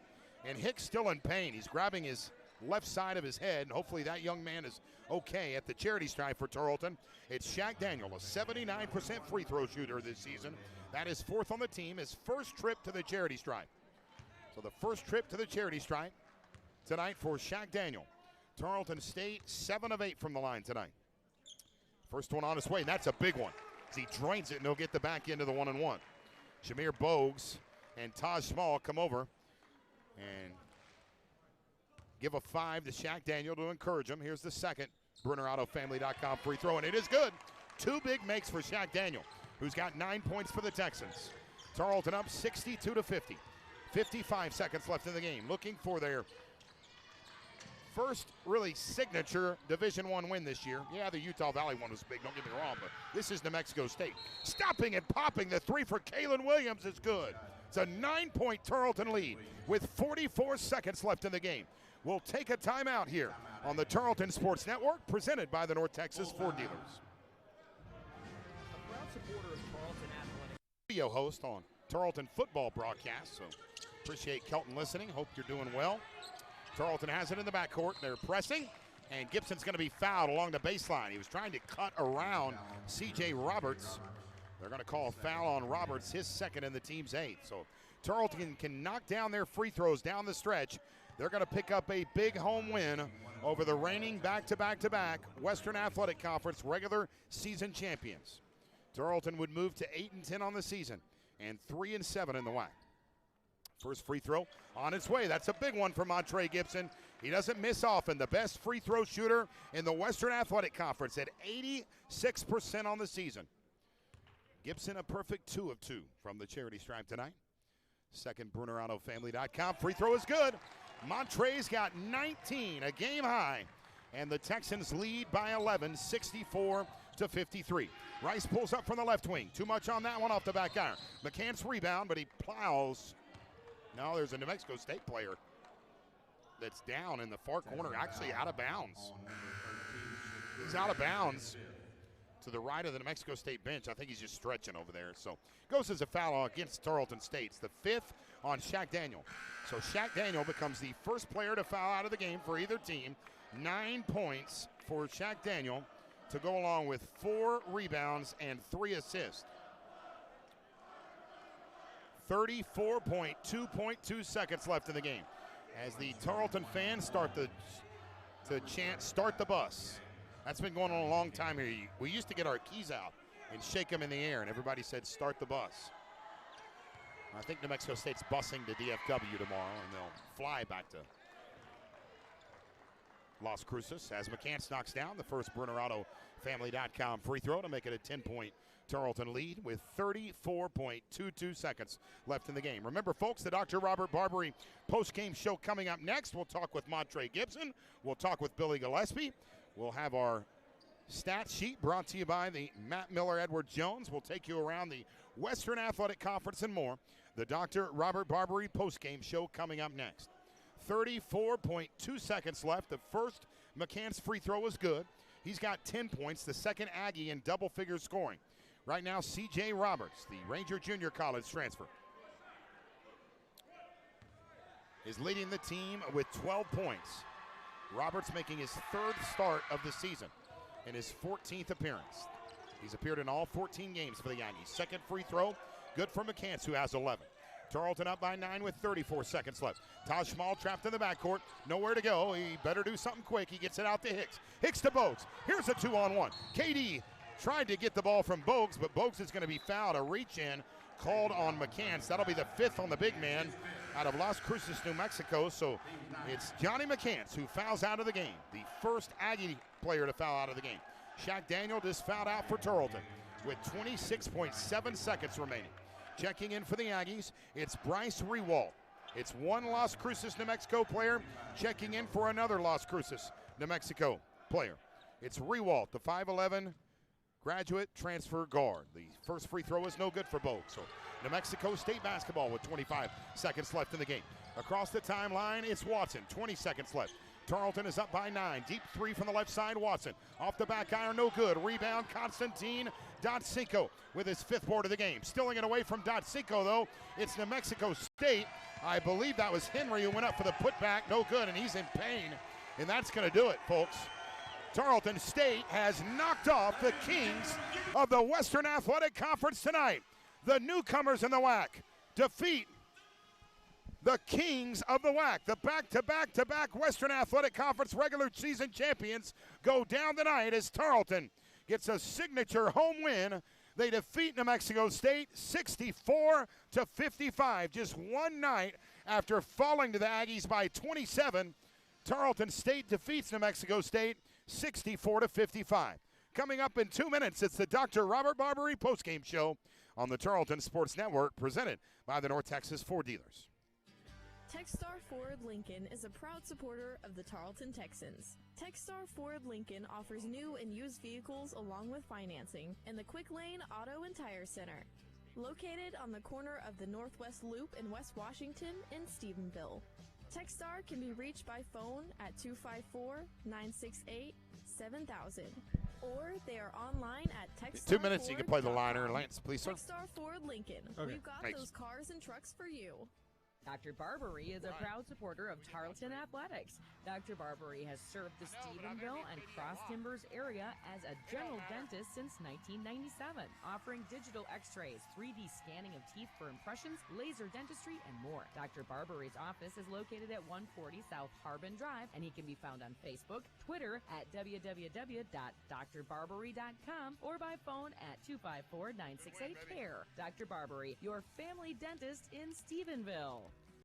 Speaker 1: And Hicks still in pain. He's grabbing his left side of his head, and hopefully that young man is okay. At the charity stripe for Tarleton, it's Shaq Daniel, a 79% free throw shooter this season. That is 4th on the team, his first trip to the charity stripe. So the first trip to the charity stripe tonight for Shaq Daniel. Tarleton State, 7 of 8 from the line tonight. First one on his way, and that's a big one. As he drains it, and he'll get the back end of the 1-and-1. Jameer Bogues and Taj Small come over and give a 5 to Shaq Daniel to encourage him. Here's the second BrunerAutoFamily.com free throw, and it is good. 2 big makes for Shaq Daniel, who's got 9 points for the Texans. Tarleton up 62-50. 55 seconds left in the game. Looking for their first really signature Division I win this year. Yeah, the Utah Valley one was big, don't get me wrong, but this is New Mexico State. Stopping and popping the 3 for Kalen Williams is good. It's a 9-point Tarleton lead with 44 seconds left in the game. We'll take a timeout here on the Tarleton Sports Network, presented by the North Texas Ford Dealers.
Speaker 3: A proud supporter of Tarleton Athletic.
Speaker 1: Video host on Tarleton football broadcast, so appreciate Kelton listening. Hope you're doing well. Tarleton has it in the backcourt. They're pressing, and Gibson's going to be fouled along the baseline. He was trying to cut around C.J. Roberts. They're going to call a foul on Roberts, his 2nd and the team's 8th. So Tarleton can knock down their free throws down the stretch. They're going to pick up a big home win over the reigning back-to-back Western Athletic Conference regular season champions. Tarleton would move to 8-10 on the season and 3-7 in the WAC. First free throw on its way. That's a big one for Montre Gibson. He doesn't miss often. The best free throw shooter in the Western Athletic Conference at 86% on the season. Gibson a perfect 2 of 2 from the charity stripe tonight. Second BrunerAutoFamily.com free throw is good. Montre's got 19, a game high, and the Texans lead by 11, 64-53. Rice pulls up from the left wing. Too much on that one off the back iron. McCants rebound, but he plows. Now there's a New Mexico State player that's down in the far corner, actually out of bounds. He's out of bounds to the right of the New Mexico State bench. I think he's just stretching over there. So goes as a foul against Tarleton State. It's the 5th on Shaq Daniel. So Shaq Daniel becomes the first player to foul out of the game for either team. 9 points for Shaq Daniel to go along with 4 rebounds and 3 assists. 34.2 seconds left in the game as the Tarleton fans start to chant, "Start the bus." That's been going on a long time here. We used to get our keys out and shake them in the air, and everybody said, "Start the bus." I think New Mexico State's busing to DFW tomorrow, and they'll fly back to Las Cruces as McCants knocks down the first BrunerAutoFamily.com free throw to make it a 10-point Tarleton lead with 34.22 seconds left in the game. Remember, folks, the Dr. Robert Barbary post-game show coming up next. We'll talk with Montre Gibson. We'll talk with Billy Gillespie. We'll have our stat sheet brought to you by the Matt Miller Edward Jones. We'll take you around the Western Athletic Conference and more. The Dr. Robert Barbary post-game show coming up next. 34.2 seconds left. The first McCants free throw is good. He's got 10 points, the second Aggie in double-figure scoring. Right now, C.J. Roberts, the Ranger Junior College transfer, is leading the team with 12 points. Roberts making his 3rd start of the season in his 14th appearance. He's appeared in all 14 games for the Aggies. Second free throw, good for McCants, who has 11. Tarleton up by 9 with 34 seconds left. Taj Small trapped in the backcourt. Nowhere to go. He better do something quick. He gets it out to Hicks. Hicks to Bogues. Here's a 2-on-1. KD tried to get the ball from Bogues, but Bogues is going to be fouled. A reach in called on McCants. That'll be the 5th on the big man out of Las Cruces, New Mexico. So it's Johnny McCants who fouls out of the game. The first Aggie player to foul out of the game. Shaq Daniel just fouled out for Tarleton with 26.7 seconds remaining. Checking in for the Aggies, it's Bryce Rewalt. It's one Las Cruces, New Mexico player checking in for another Las Cruces, New Mexico player. It's Rewalt, the 5'11" graduate transfer guard. The first free throw is no good for Bogues. So New Mexico State basketball with 25 seconds left in the game. Across the timeline, it's Watson, 20 seconds left. Tarleton is up by 9. Deep 3 from the left side, Watson. Off the back iron, no good. Rebound, Constantine Dotsinko with his 5th board of the game. Stealing it away from Dotsinko, though. It's New Mexico State. I believe that was Henry who went up for the putback. No good, and he's in pain. And that's going to do it, folks. Tarleton State has knocked off the Kings of the Western Athletic Conference tonight. The newcomers in the WAC defeat the Kings of the WAC. The back-to-back-to-back Western Athletic Conference regular season champions go down tonight as Tarleton gets a signature home win. They defeat New Mexico State 64-55. Just one night after falling to the Aggies by 27, Tarleton State defeats New Mexico State 64-55. Coming up in 2 minutes, it's the Dr. Robert Barbary postgame show on the Tarleton Sports Network, presented by the North Texas Ford dealers.
Speaker 4: Techstar Ford Lincoln is a proud supporter of the Tarleton Texans. Techstar Ford Lincoln offers new and used vehicles along with financing in the Quick Lane Auto and Tire Center, located on the corner of the Northwest Loop in West Washington in Stephenville. Techstar can be reached by phone at 254-968-7000, or they are online at Techstar.
Speaker 1: 2 minutes, you can play the liner. Lance, please, sir.
Speaker 4: Techstar Ford Lincoln.
Speaker 5: Okay.
Speaker 4: We've got
Speaker 1: Thanks.
Speaker 4: those cars and trucks for you.
Speaker 6: Dr. Barbary is a proud supporter of Tarleton Athletics. Dr. Barbary has served the Stephenville and Cross Timbers area as a general dentist since 1997, offering digital x-rays, 3D scanning of teeth for impressions, laser dentistry, and more. Dr. Barbary's office is located at 140 South Harbin Drive, and he can be found on Facebook, Twitter at www.drbarbary.com, or by phone at 254-968-CARE. Dr. Barbary, your family dentist in Stephenville.